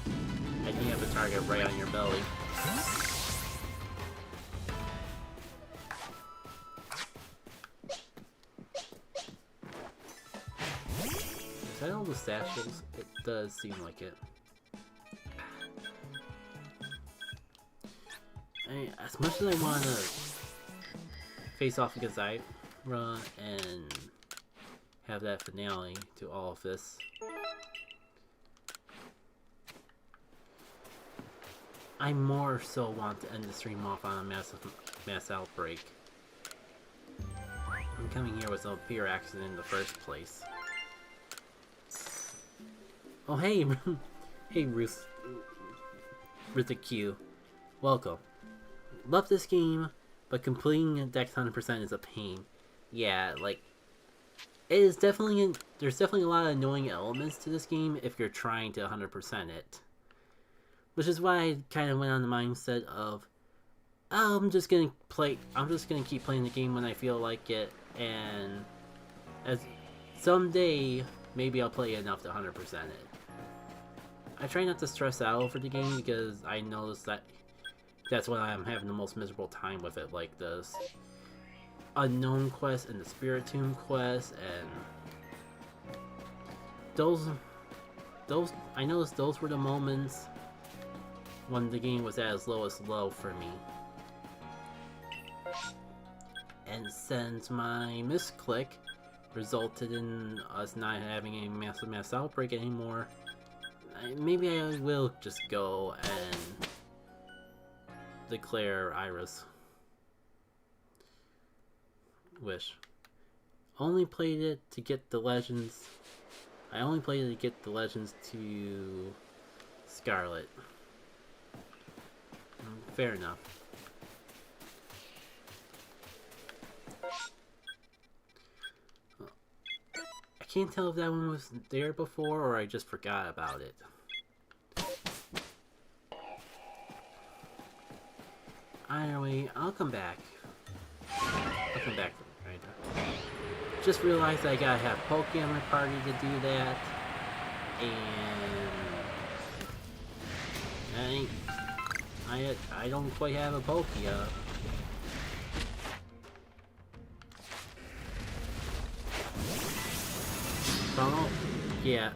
And you have a target right on your belly. that all the satchels? It does seem like it. As much as I want to face off against Ira and have that finale to all of this, I more so want to end the stream off on a mass outbreak. I'm coming here with no fear accident in the first place. Oh hey, hey Ruth the Q, welcome. Love this game, but completing Dex 100% is a pain. Yeah, like it is definitely there's definitely a lot of annoying elements to this game if you're trying to 100% it. Which is why I kind of went on the mindset of, oh, I'm just gonna keep playing the game when I feel like it, and as someday maybe I'll play enough to 100% it. I try not to stress out over the game because I notice that that's when I'm having the most miserable time with it, like the unknown quest and the spirit tomb quest, and those I noticed those were the moments when the game was at its lowest low for me. And since my misclick resulted in us not having a mass outbreak anymore, maybe I will just go and declare Ira's wish. Only played it to get the legends. I only played it to get the legends to Scarlet. Fair enough. I can't tell if that one was there before or I just forgot about it. Either way, I'll come back. I'll come back right now. Just realized I gotta have Pokey on my party to do that. And I don't quite have a Pokey up. Oh, yeah.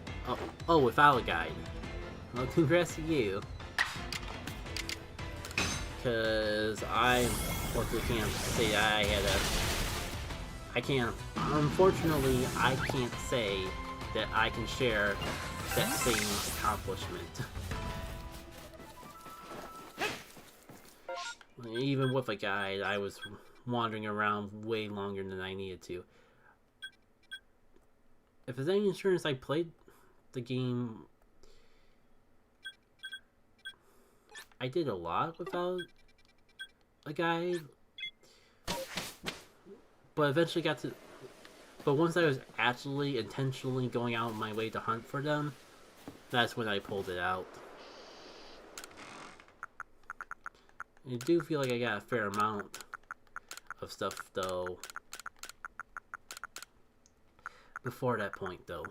Oh, without a guide. Well, congrats to you. Because I unfortunately can't say I had unfortunately, I can't say that I can share that same accomplishment. Even with a guide, I was wandering around way longer than I needed to. If there's any insurance, I played the game. I did a lot without a guide, but eventually got to. But once I was actually intentionally going out of my way to hunt for them, that's when I pulled it out. I do feel like I got a fair amount of stuff though. Before that point, though.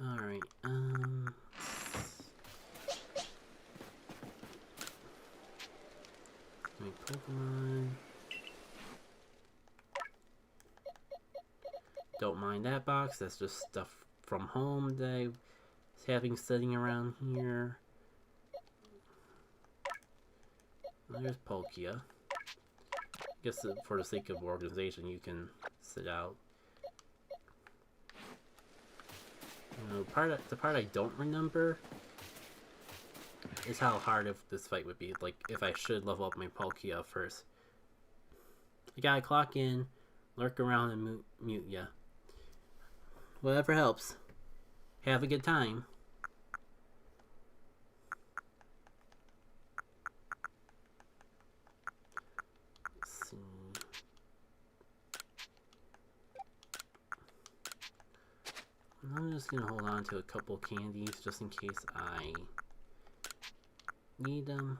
Alright, my Pokemon. Don't mind that box, that's just stuff from home that I was having sitting around here. There's Palkia. I guess for the sake of organization, you can sit out. You know, the part I don't remember is how hard this fight would be. Like, if I should level up my Palkia first. I gotta clock in, lurk around, and mute ya. Whatever helps. Have a good time. Let's see. I'm just gonna hold on to a couple candies just in case I need them.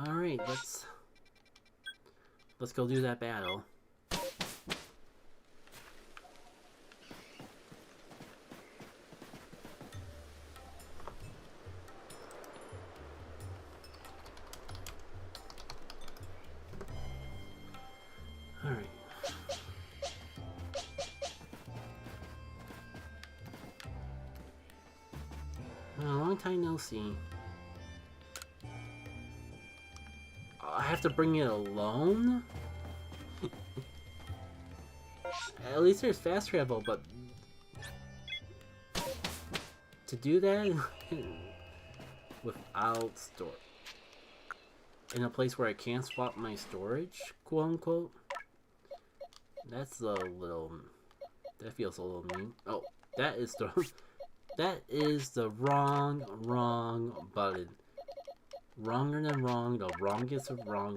Alright, let's go do that battle. long time no see. I have to bring it alone? At least there's fast travel, but to do that without store in a place where I can't swap my storage, quote unquote, that's a little, that feels a little mean. Oh, that is the wrong button. Wronger than wrong, the wrongest of wrong,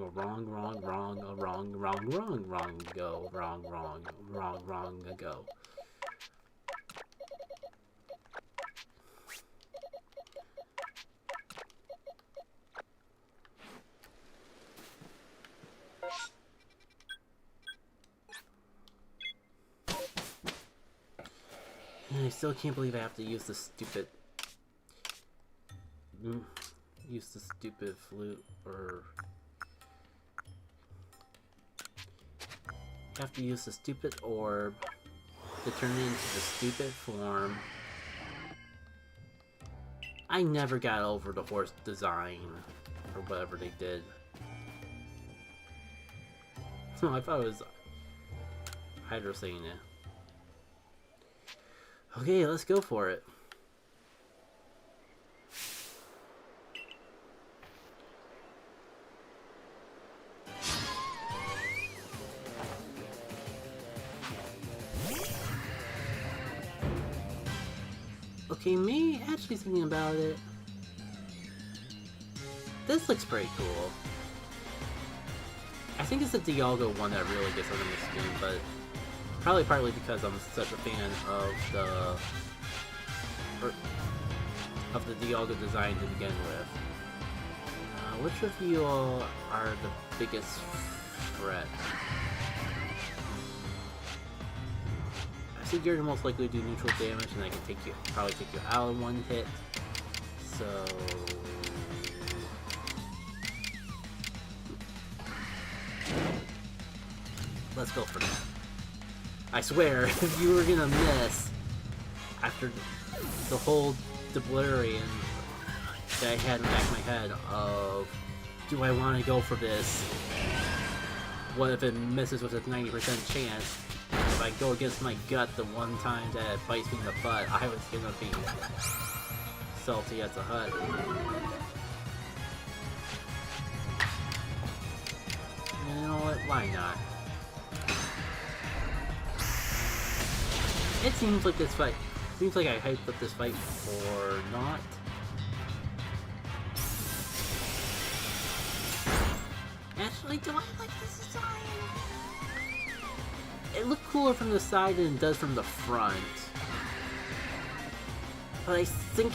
go, wrong, go. And I still can't believe I have to use the stupid flute, or have to use the stupid orb to turn it into the stupid form. I never got over the horse design, or whatever they did. No, I thought it was Hydro saying it. Okay, let's go for it. Okay, me actually thinking about it, this looks pretty cool. I think it's the Dialga one that really gets under my skin, but probably partly because I'm such a fan of the Dialga design to begin with. Which of you all are the biggest threat? I think you're most likely to do neutral damage, and I can probably take you out in one hit. So let's go for that. I swear, if you were gonna miss after the whole Deblarian that I had in the back of my head of, do I want to go for this? What if it misses with a 90% chance? If I go against my gut the one time that it bites me in the butt, I was gonna be salty as a hut. You know what? Why not? It seems like this fight. Seems like I hyped up this fight or not. Actually, do I like this design? It looked cooler from the side than it does from the front. But I think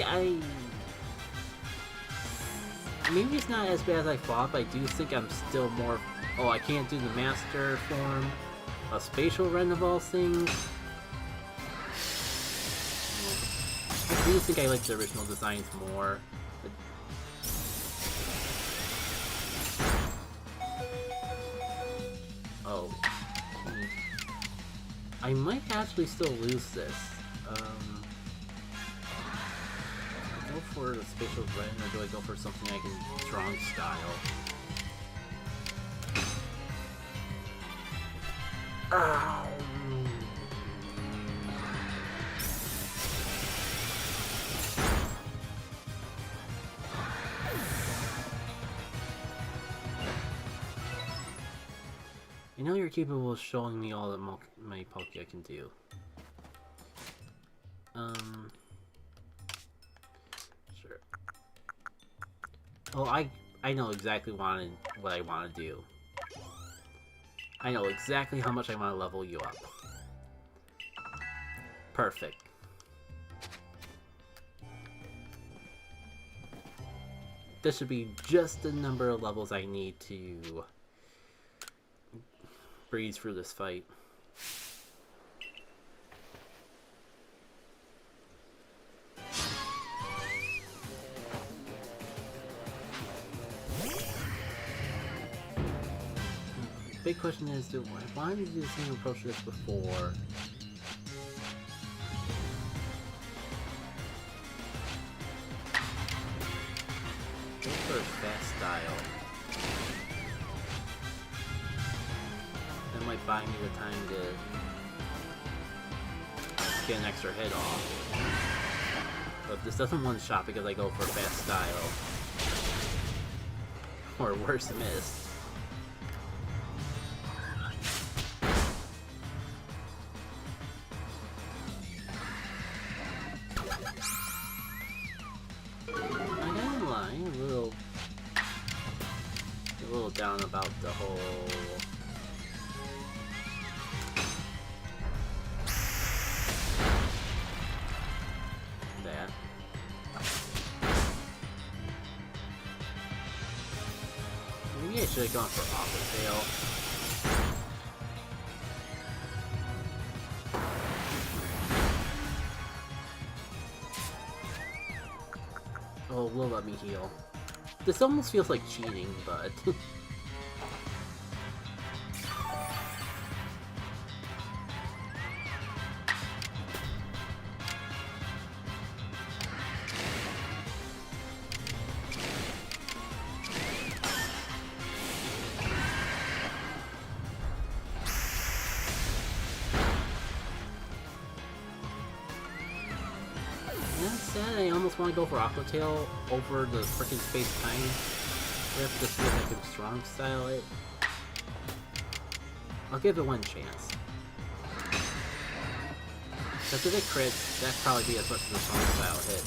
maybe it's not as bad as I thought, but I do think I'm still more... Oh, I can't do the master form. A spatial rend of all things. I do think I like the original designs more. But... Oh. I might actually still lose this. Go for the spatial rend, or do I go for something I can strong style? I know you're capable of showing me all that my Poké can do. Sure. Well, I know exactly what I want to do. I know exactly how much I want to level you up. Perfect. This should be just the number of levels I need to breeze through this fight. Big question is, why did you do the same approach to this before? fast style. That might buy me the time to get an extra hit off. But this doesn't one-shot because I go for fast style. Or worse, miss. A little down about the whole that. Maybe I should have gone for Aqua Tail. Oh, will let me heal. This almost feels like cheating, but... That said, I almost want to go for Aqua Tail over the freaking space-time Riff just because I can strong style it. I'll give it one chance. Because if it crits, that'd probably be as much as a strong style hit.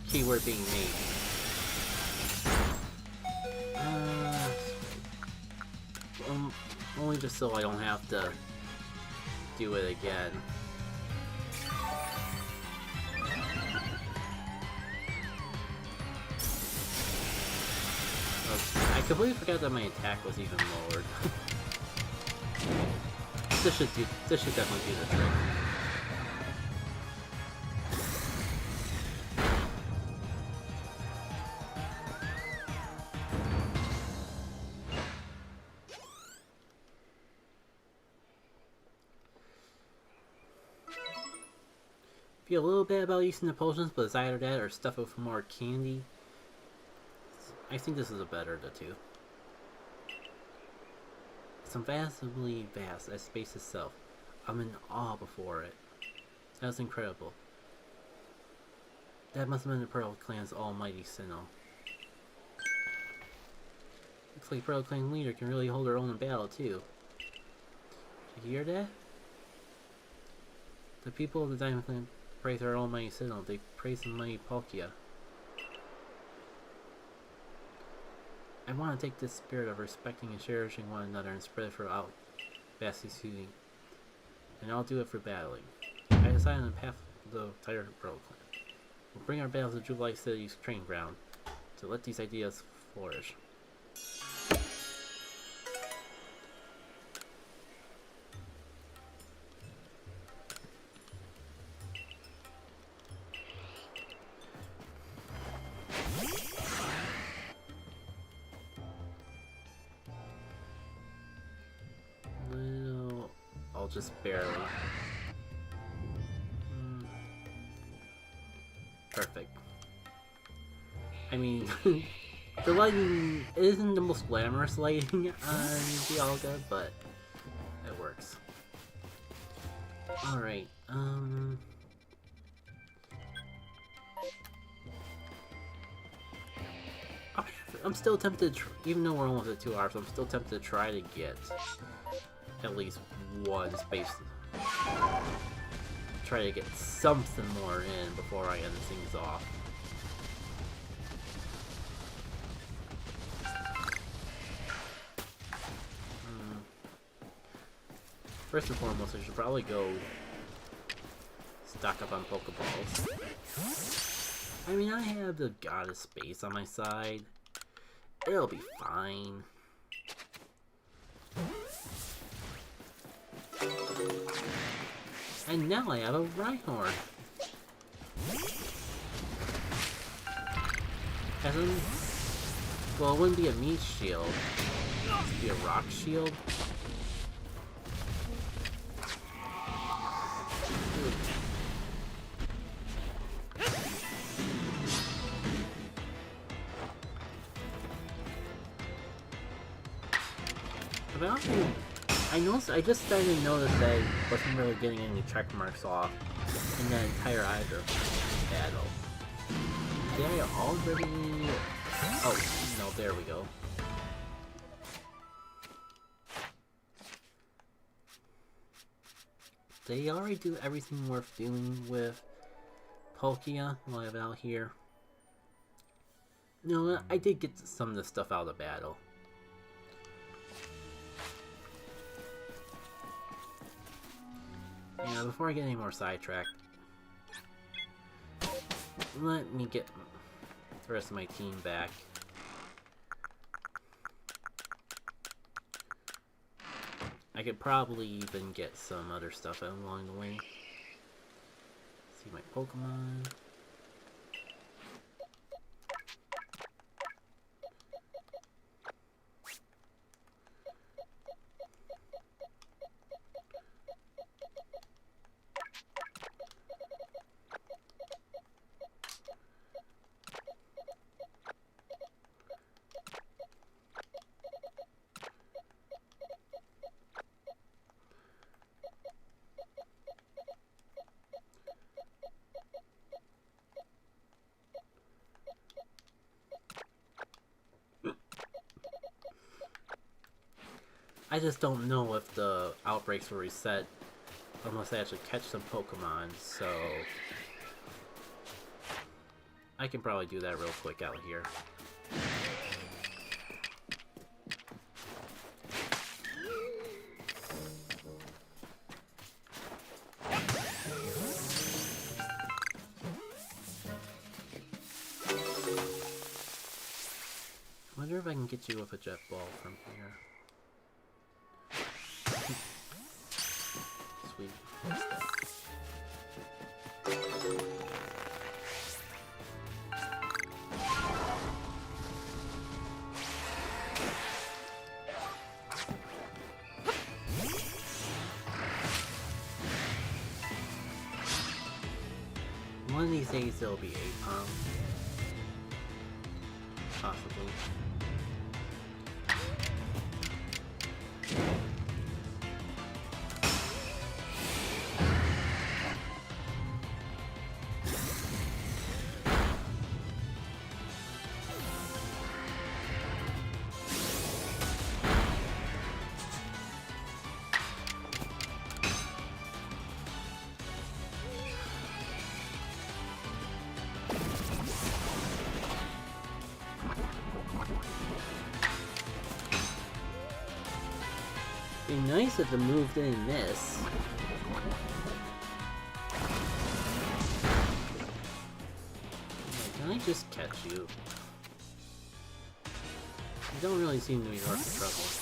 Keyword being maybe. Only just so I don't have to do it again. I completely forgot that my attack was even lowered. This should definitely do the trick. Feel a little bit about using the potions, but it's either that or stuff with more candy. I think this is a better of the two. It's vastly vast as space itself. I'm in awe before it. That's incredible. That must have been the Pearl Clan's almighty Sinnoh. Looks like Pearl Clan leader can really hold her own in battle too. Did you hear that? The people of the Diamond Clan praise our almighty Sinnoh. They praise the mighty Palkia. I want to take this spirit of respecting and cherishing one another and spread it throughout vastly soothing. And I'll do it for battling. I decided on the path of the entire Pearl Clan. We'll bring our battles to Jubilee City's training ground to let these ideas flourish. Just barely. Perfect. I mean, the lighting isn't the most glamorous lighting on Dialga, but it works. Alright, I'm still tempted to even though we're almost at 2 hours, I'm still tempted to try to get at least one space. Try to get something more in before I end things off. First and foremost, I should probably go stock up on Pokeballs. I mean, I have the Goddess Space on my side. It'll be fine. And now I have a Rhyhorn. Well, it wouldn't be a meat shield. It'd be a rock shield. but I noticed, I just started to notice that I wasn't really getting any check marks off in that entire Hydra battle. Did I already... Oh, no, there we go. Did I already do everything worth doing with Palkia while I'm out here? No, I did get some of the stuff out of the battle. Yeah, before I get any more sidetracked, let me get the rest of my team back. I could probably even get some other stuff along the way. See my Pokemon. I just don't know if the outbreaks will reset unless I actually catch some Pokemon, so I can probably do that real quick out here. I wonder if I can get you with a jet ball from here. Sweet. One of these days there'll be Apom. Possibly. Be nice if it moved in this. Can I just catch you? You don't really seem to be worth the trouble.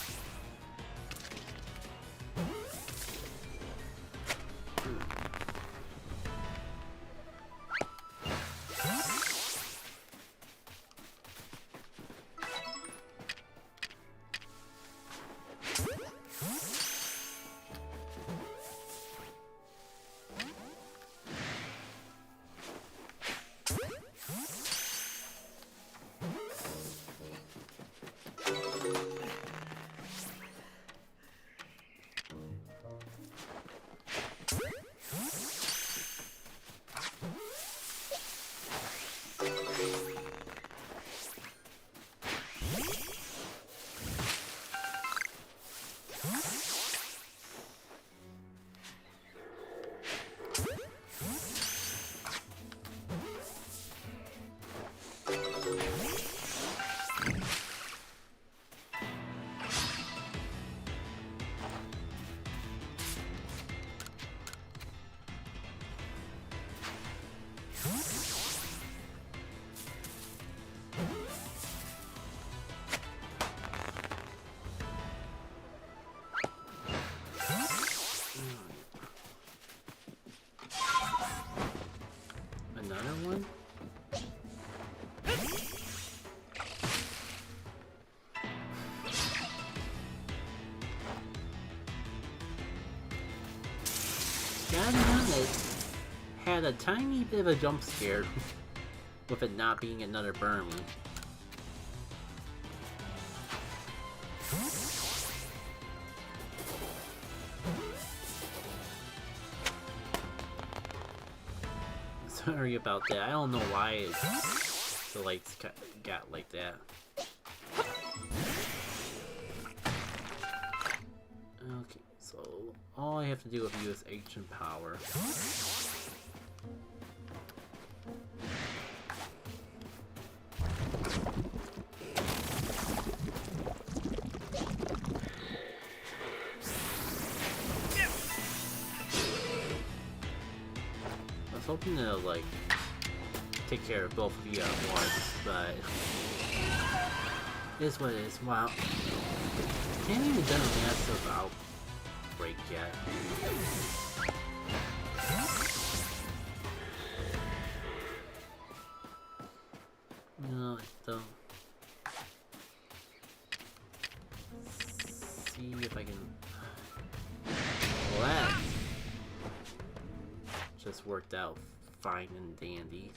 Gotta be honest, had a tiny bit of a jump scare with it not being another Burmy. Sorry about that. I don't know why the lights got like that. Okay, so all I have to do with you is ancient power. I was hoping to like take care of both of you at once, but it is what it is. Wow. Can't even done a massive outbreak yet. No, I don't. See if I can. Well, that just worked out fine and dandy.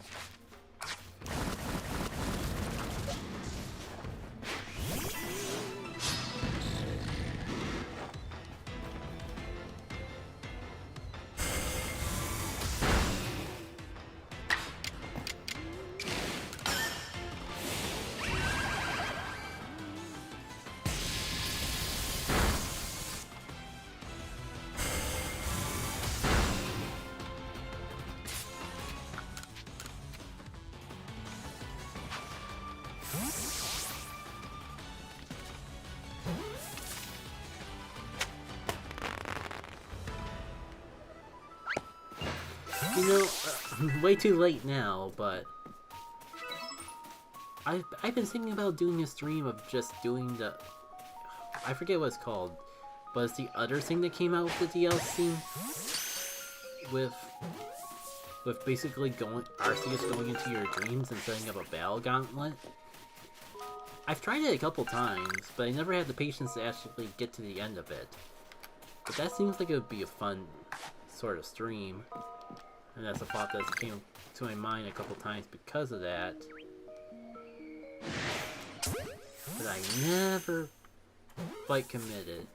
You know, way too late now, but I've been thinking about doing a stream of just doing the, I forget what it's called, but it's the other thing that came out with the DLC with basically Arceus going into your dreams and setting up a battle gauntlet. I've tried it a couple times, but I never had the patience to actually get to the end of it. But that seems like it would be a fun sort of stream. And that's a thought that came to my mind a couple times because of that. But I never quite committed.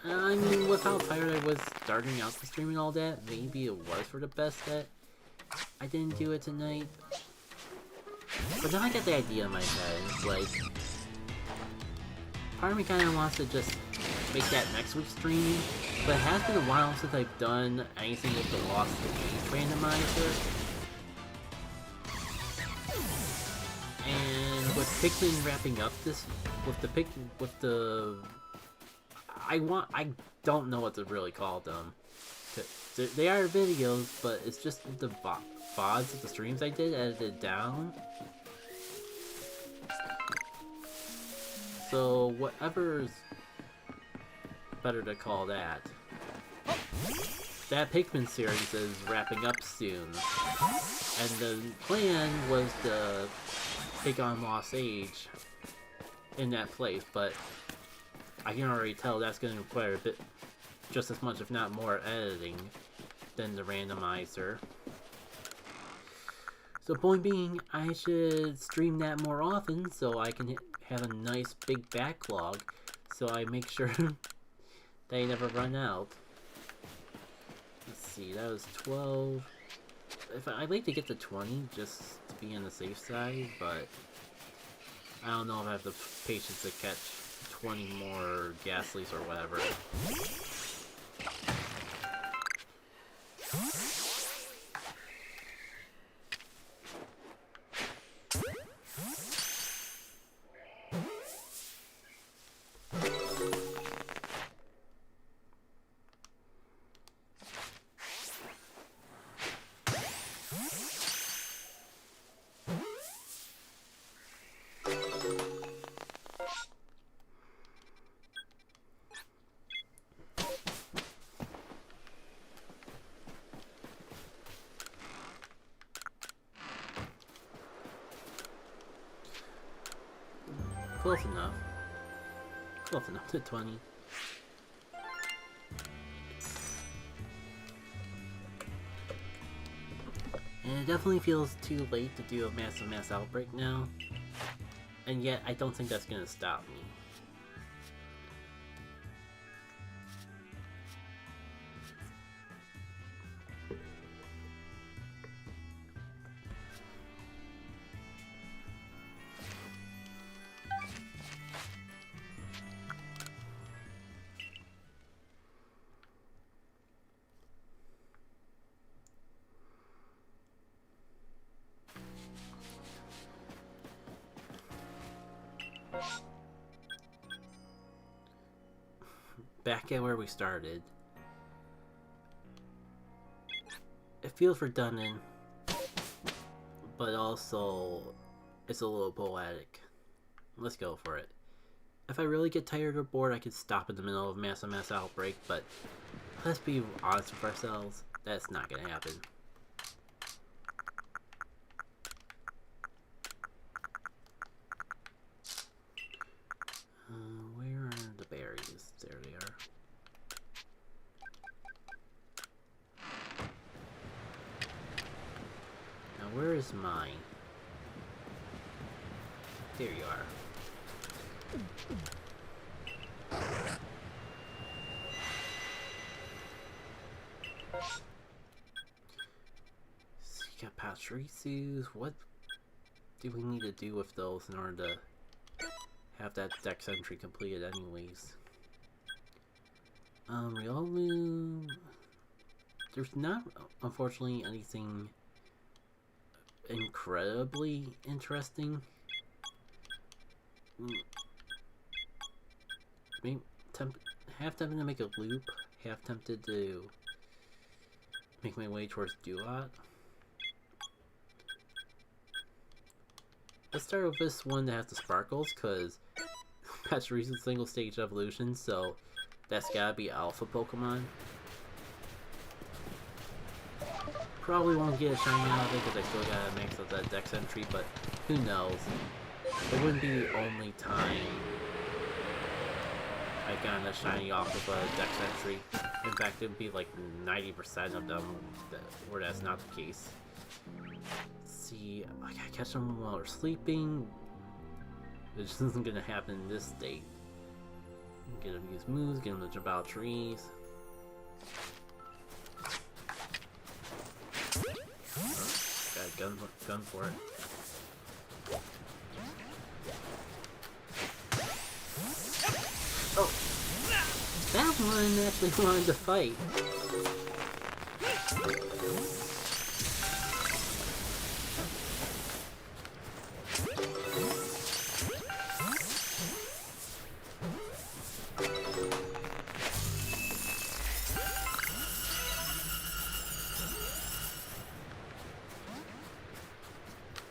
I mean, with how tired I was starting out the stream and all that, maybe it was for the best that I didn't do it tonight. But now I get the idea in my head. It's like, part of me kind of wants to just make that next week's stream, but it has been a while since I've done anything with the Lost Age randomizer. And with Pikmin wrapping up this, I don't know what to really call them. They are videos, but it's just the VODs of the streams I did edited down. So whatever's better to call that. That Pikmin series is wrapping up soon, and the plan was to take on Lost Age in that place, but I can already tell that's going to require a bit, just as much if not more editing than the randomizer. So point being, I should stream that more often so I can have a nice big backlog, so I make sure they never run out. Let's see, that was 12. I'd like to get to 20 just to be on the safe side, but I don't know if I have the patience to catch 20 more Ghastlies or whatever. Close enough. Close enough to 20. And it definitely feels too late to do a massive mass outbreak now. And yet, I don't think that's gonna stop me. back at where we started. It feels redundant, but also it's a little poetic. Let's go for it. If I really get tired or bored, I could stop in the middle of Mass MS Outbreak, but let's be honest with ourselves, that's not gonna happen. Where are the berries? There they are. Now where is mine? There you are. So you got Patriceus. What do we need to do with those in order to have that dex entry completed anyways? Riolu... There's not, unfortunately, anything incredibly interesting. Maybe half tempted to make a loop, half tempted to make my way towards Duat. Let's start with this one that has the sparkles, because that's recent single stage evolution, so that's gotta be alpha Pokemon. Probably won't get a shiny out of it because I still gotta max out that dex entry, but who knows? It wouldn't be the only time I got a shiny off of a dex entry. In fact, it would be like 90% of them where that's not the case. Let's see, I gotta catch them while they're sleeping, which isn't gonna happen in this state. Get them to use moves, get them to jump out trees. Got a gun for it. Oh! That one actually wanted to fight.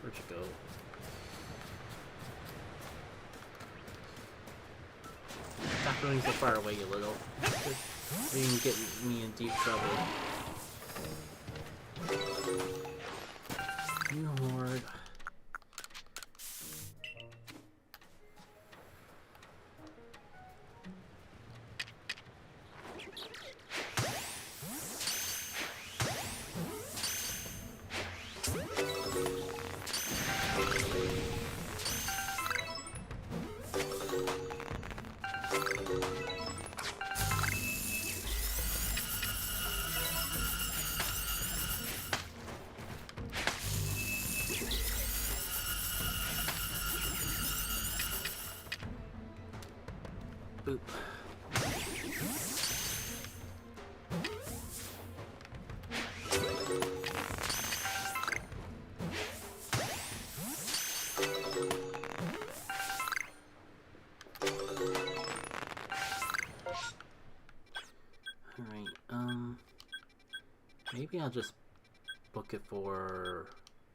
Where'd you go? Stop running so far away, you little. You can get me in deep trouble. You horde. Boop. Alright, maybe I'll just book it for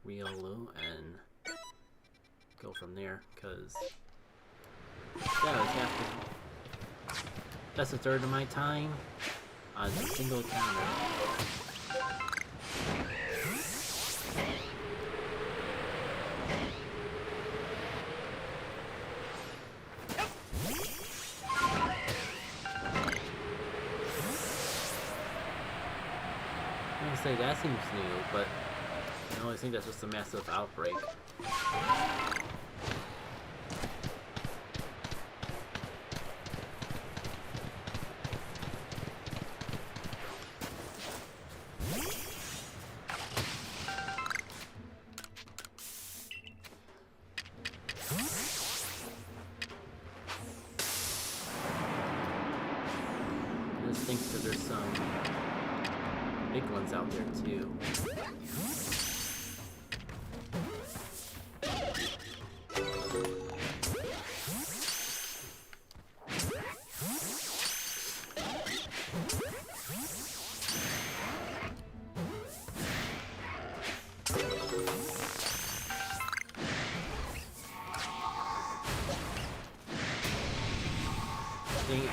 Riolu and go from there, because that was half the... That's a third of my time on a single encounter. I'm gonna say that seems new, but I only think that's just a massive outbreak. Thinks that there's some big ones out there too. Dang it.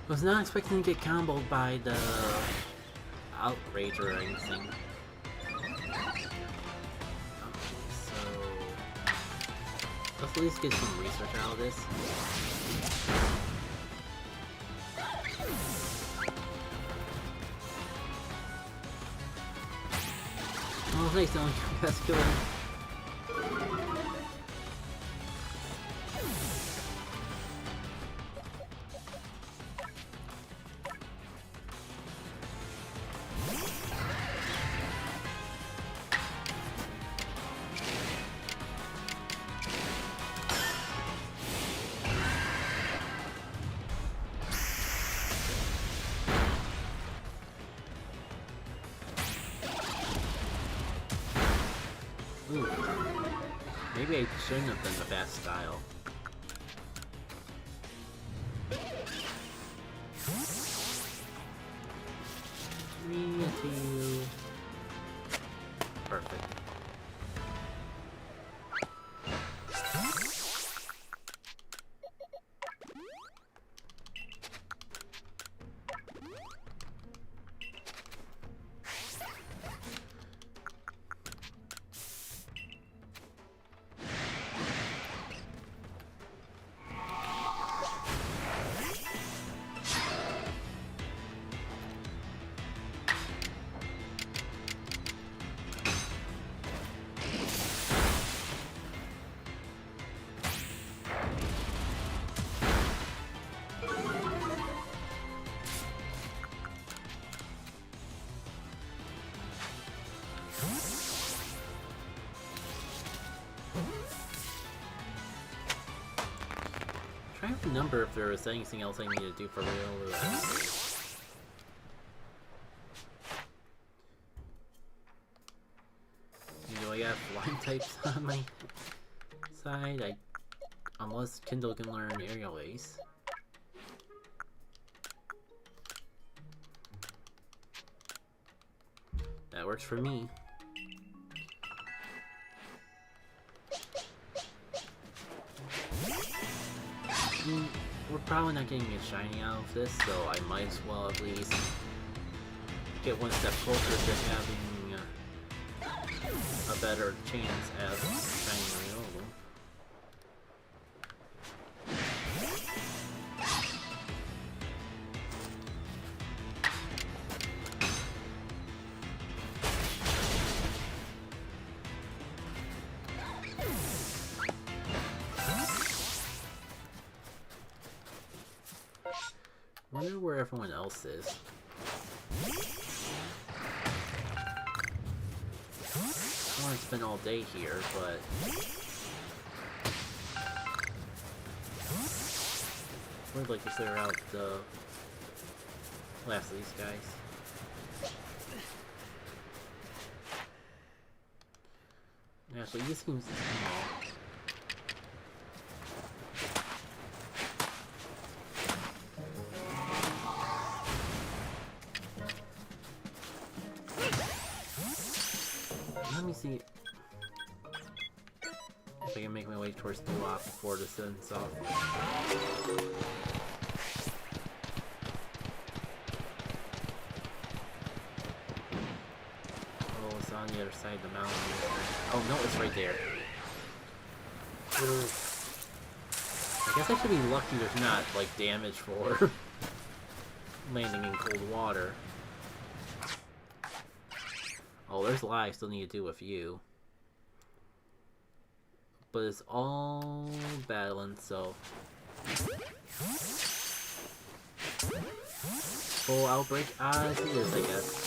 I was not expecting to get comboed by the Outrage or anything. Okay, so let's at least get some research out of this. Oh, nice, only that's killing. Ooh. Maybe I shouldn't have done the fast style. Me, two. Perfect. Trying to remember if there was anything else I needed to do for real. You know, I got flying types on my side. Unless Kindle can learn Aerial Ace. That works for me. We're probably not getting a shiny out of this, so I might as well at least get one step closer to having a better chance at shiny Riolu. Wonder where everyone else is. I don't want to spend all day here, but I would like to clear out the last of these guys. Actually, this seems small. Let me see if I can make my way towards the lock before this sends off. Oh, it's on the other side of the mountain. Oh no, it's right there. I guess I should be lucky there's not, like, damage for landing in cold water. Oh, there's a lot I still need to do with you. But it's all battling, so... Full outbreak as it is, I guess.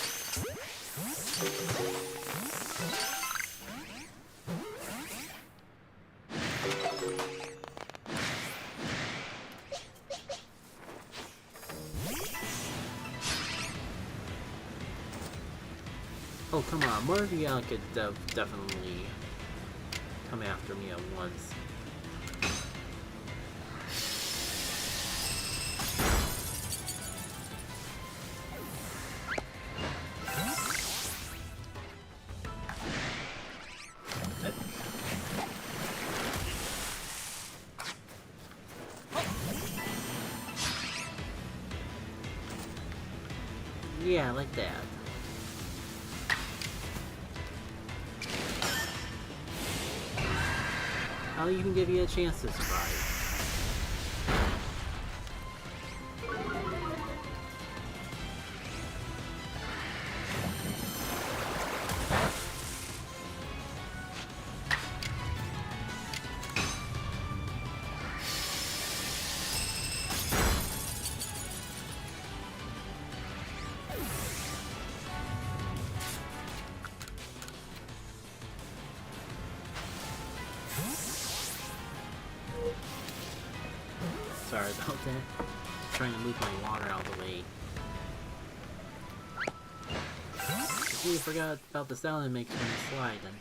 Oh, come on, Morgiana could definitely come after me at once. Yeah, like that. I'll even give you a chance to survive. Sorry about that. Just trying to move my water out of the way. Completely forgot about the sound it makes when you slide then.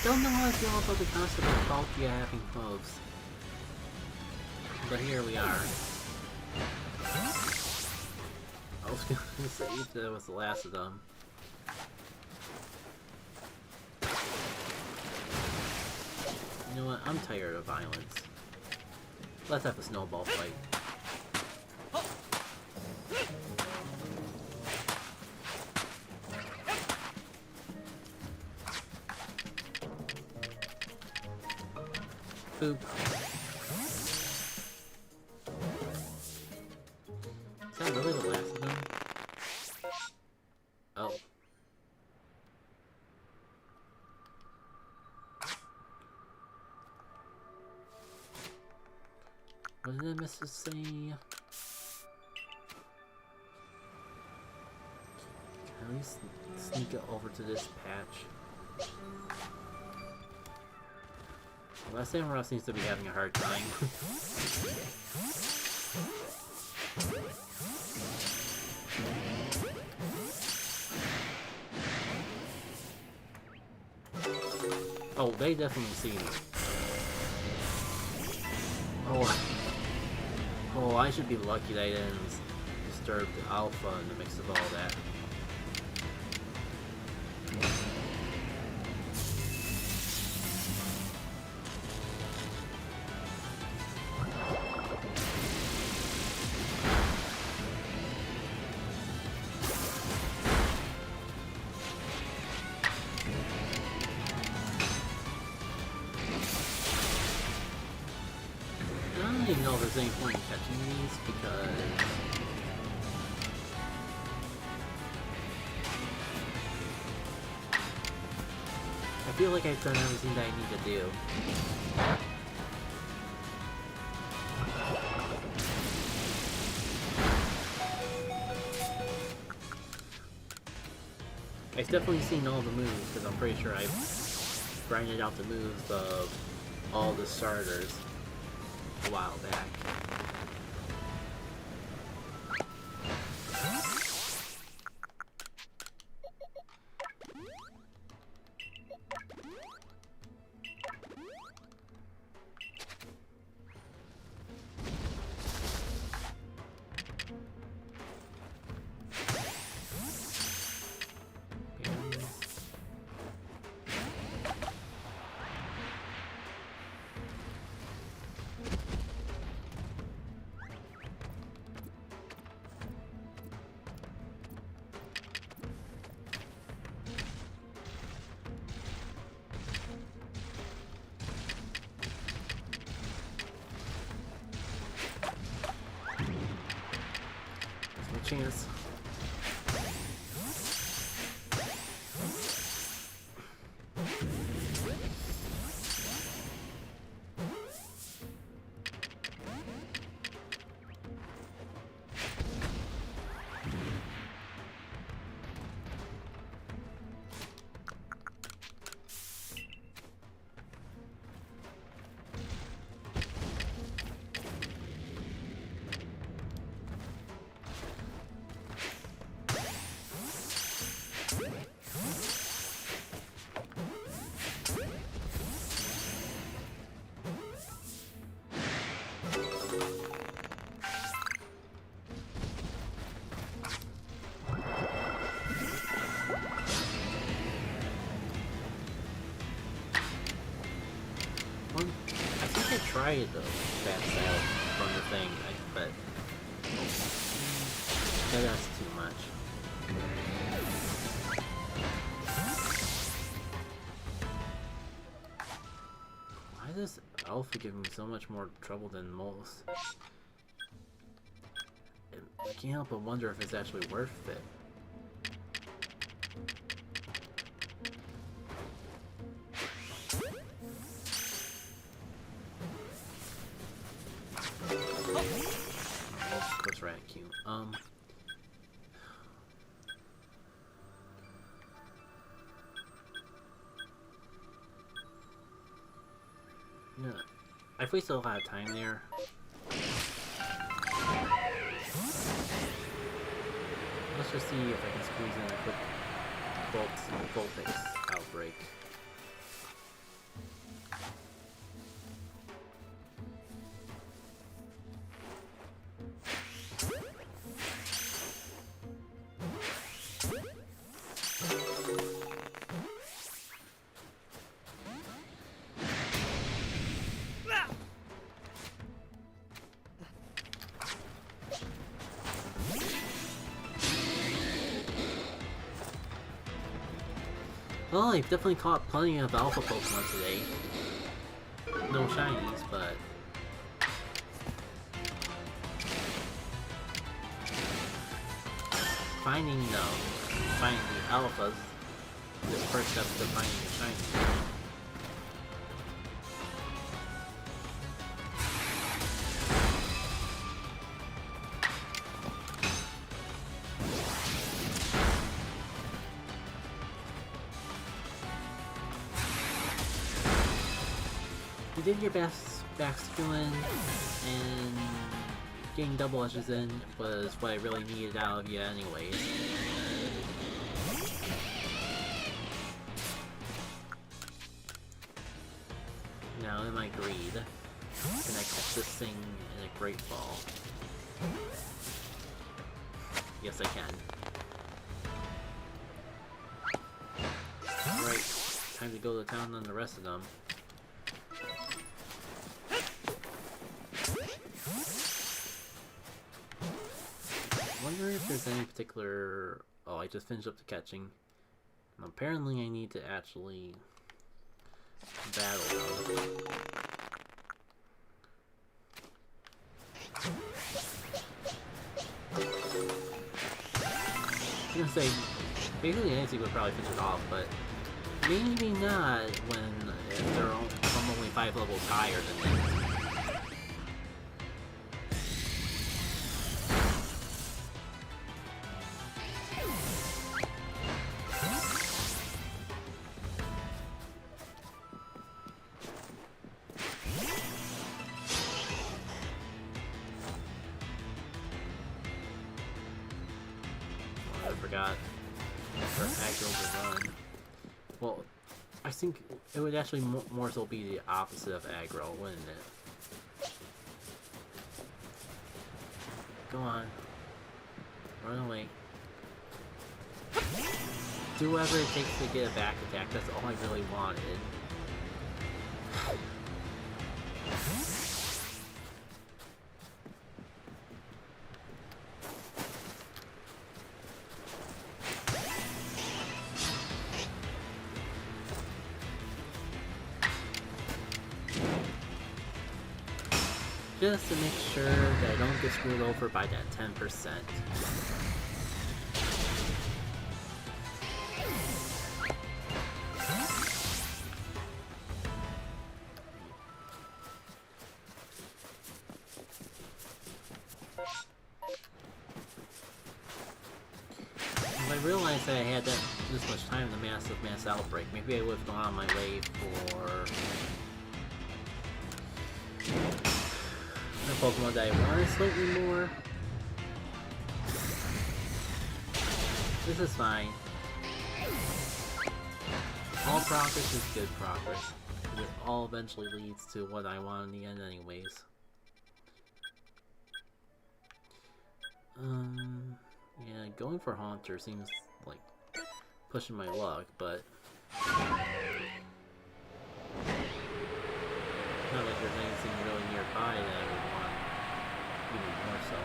Don't know how I feel about the concept of Baltia having clothes. But here we are. I was gonna say that was the last of them. You know what? I'm tired of violence. Let's have a snowball fight. Boop. Is that really the last of them? Oh. What did I miss to say? At least sneak it over to this patch. Last time Ross seems to be having a hard time. Oh, they definitely see me. Oh, I should be lucky that I didn't disturb the alpha in the mix of all that. I don't even know if there's any point in catching these because I feel like I've done everything that I need to do. I've definitely seen all the moves because I'm pretty sure I've grinded out the moves of all the starters a while back. Chance. One, I think I tried the fast out from the thing, but that's too much. Why does Alpha give me so much more trouble than most? I can't help but wonder if it's actually worth it. Of course, right, cute. Yeah, I've wasted a lot of time there. Let's just see if I can squeeze in a quick Voltex outbreak. Well, I've definitely caught plenty of alpha Pokemon today. No shinies, but... finding the alphas is first step to finding the shinies. You did your best backskilling, and getting double edges in was what I really needed out of you anyways. Now in my greed, can I catch this thing in a great ball? Yes, I can. Alright, time to go to town on the rest of them. I wonder if there's any particular... Oh, I just finished up the catching. Apparently I need to actually battle them. I was gonna say, basically anything would probably finish it off, but maybe not when they're only 5 levels higher than me. I forgot for aggro to run. Well, I think it would actually more so be the opposite of aggro, wouldn't it? Go on. Run away. Do whatever it takes to get a back attack, that's all I really wanted. Just to make sure that I don't get screwed over by that 10%. If I realized that I had this much time in the mass outbreak, maybe I would have gone on my way for the Pokemon that I wanted slightly more. This is fine. All progress is good progress. It all eventually leads to what I want in the end anyways. Yeah, going for Haunter seems like pushing my luck, but anything really nearby that I would want even more so.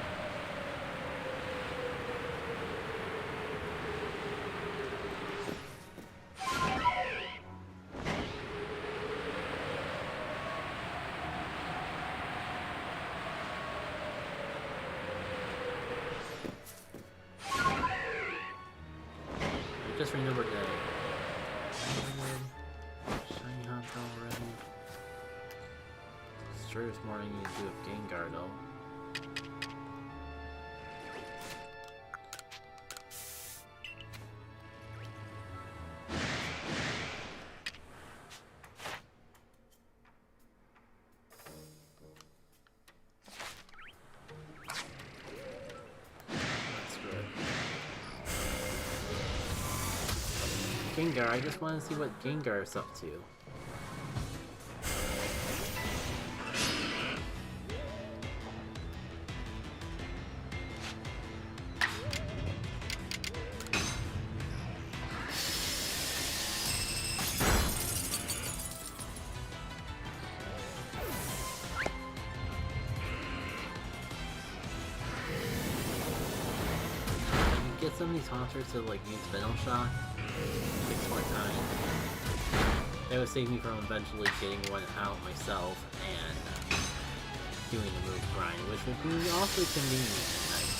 I just remembered that shiny hunt already. Sure, there's more I need to do with Gengar though. Gengar, I just want to see what Gengar is up to. Get some of these hunters to like use Venom Shock 6 more times. That would save me from eventually getting one out myself and doing the move grind, which would be awfully convenient and nice.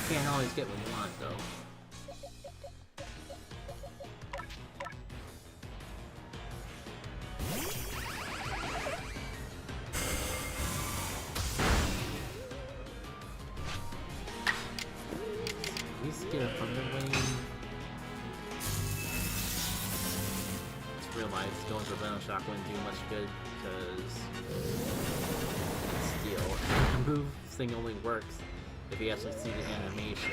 Can't always get what you want though. Get a Thunder Wave. Just realized going for Venom Shock wouldn't do much good because Steel. The move thing only works if you actually see the animation.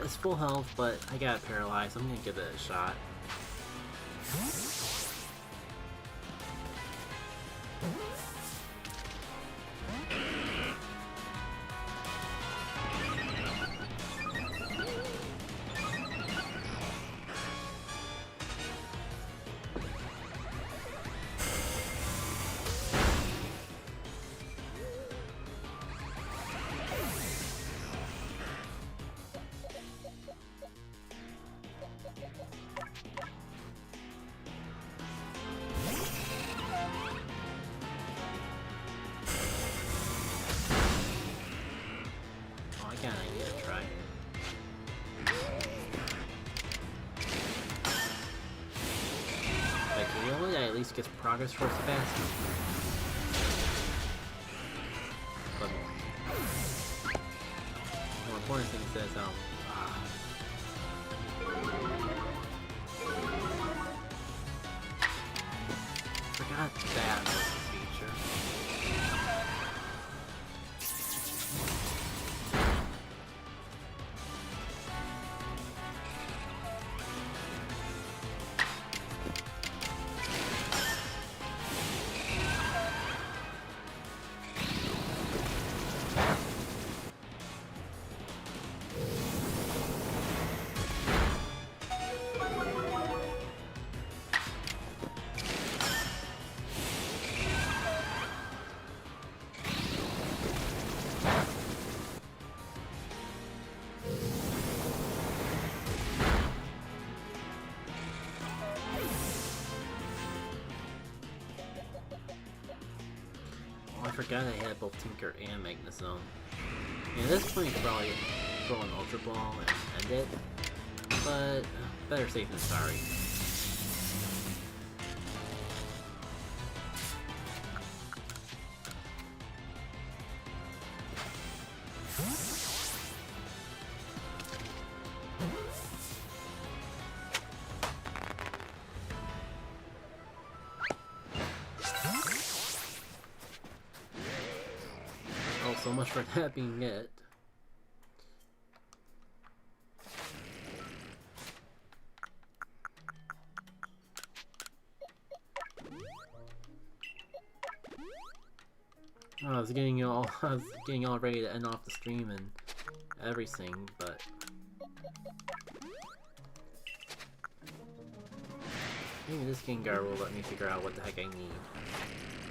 It's full health, but I got paralyzed. I'm gonna give it a shot. Really, I at least get progress towards the basket. But more important thing is that forgot that was a feature. I forgot I had both Tinker and Magnezone. And at this point, you probably throw an Ultra Ball and end it, but better safe than sorry. So much for that being it. I was getting all ready to end off the stream and everything, but maybe this Gengar will let me figure out what the heck I need.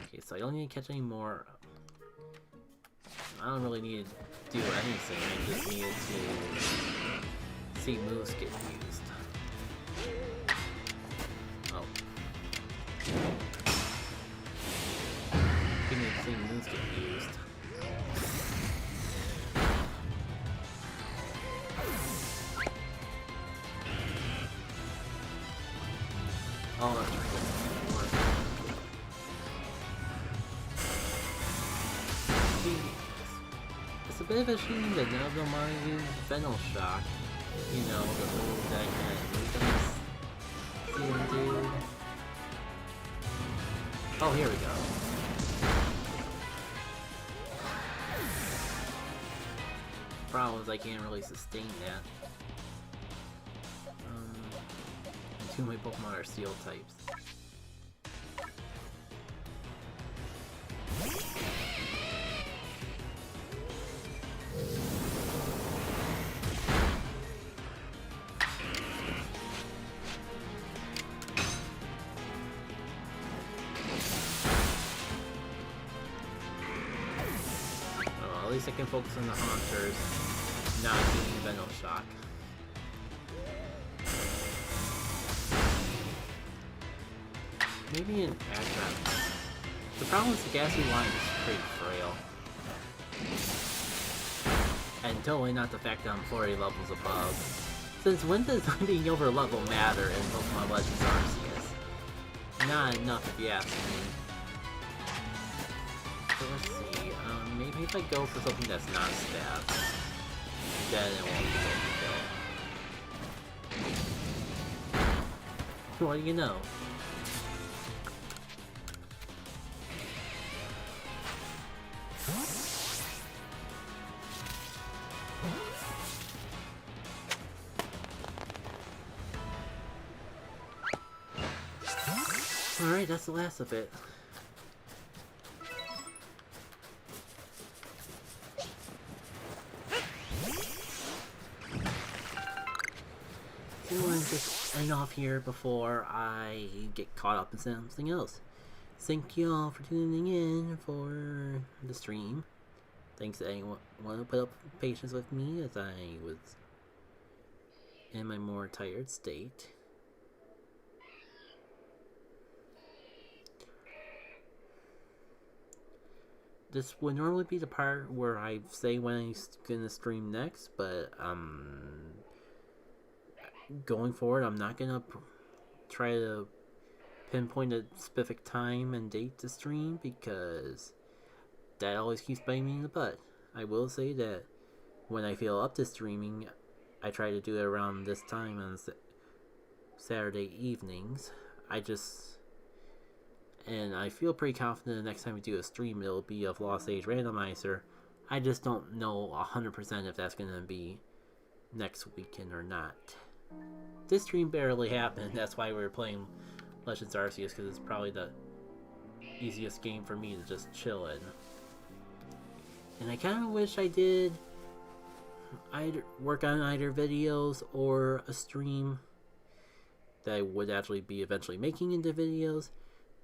Okay, so I don't need to catch any more. I don't really need to do anything. I just needed to see moves get used. Oh. Give me to see moves get used. Oh, that's right. It's a bit of a shame that none of them want to use Venom Shock. You know, the move that can see them do. Oh, here we go. Problem is I can't really sustain that. Two of my Pokemon are Steel types. Well, at least I can focus on the Haunters, not using Venom Shock. Maybe an Aggron. The problem is the Gassy line is pretty frail. And totally not the fact that I'm 40 levels above. Since when does being over level matter in Pokemon Legends Arceus? Not enough if you ask me. So let's see, maybe if I go for something that's not stab, then it won't be kill. What do you know? Alright, that's the last of it. So I'm just end off here before I get caught up in something else. Thank you all for tuning in for the stream. Thanks to anyone who wanted to put up patience with me as I was in my more tired state. This would normally be the part where I say when I'm gonna stream next, but going forward, I'm not gonna try to pinpoint a specific time and date to stream because that always keeps biting me in the butt. I will say that when I feel up to streaming, I try to do it around this time on Saturday evenings. And I feel pretty confident the next time we do a stream it'll be of Lost Age Randomizer. I just don't know 100% if that's going to be next weekend or not. This stream barely happened, that's why we were playing Legends Arceus, because it's probably the easiest game for me to just chill in. And I kind of wish I did either work on either videos or a stream that I would actually be eventually making into videos.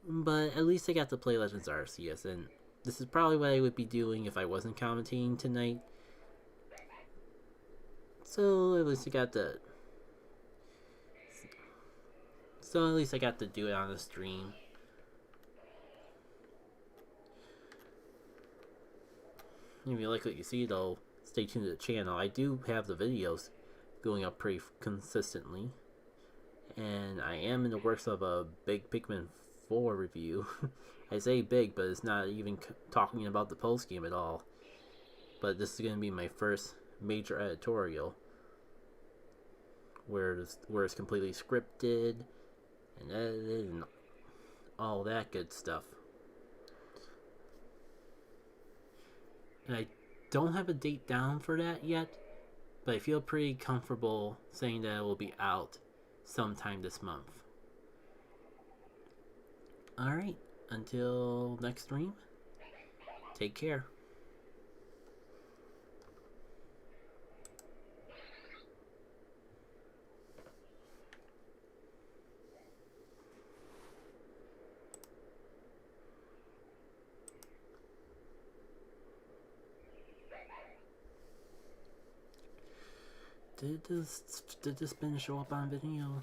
But at least I got to play Legends Arceus, and this is probably what I would be doing if I wasn't commentating tonight. So at least I got to do it on the stream. If you like what you see though, stay tuned to the channel. I do have the videos going up pretty consistently. And I am in the works of a big Pikmin 4 review. I say big, but it's not even talking about the post game at all. But this is going to be my first major editorial where it's completely scripted and edited and all that good stuff. And I don't have a date down for that yet, but I feel pretty comfortable saying that it will be out sometime this month. Alright, until next stream, take care. Did this spin show up on video?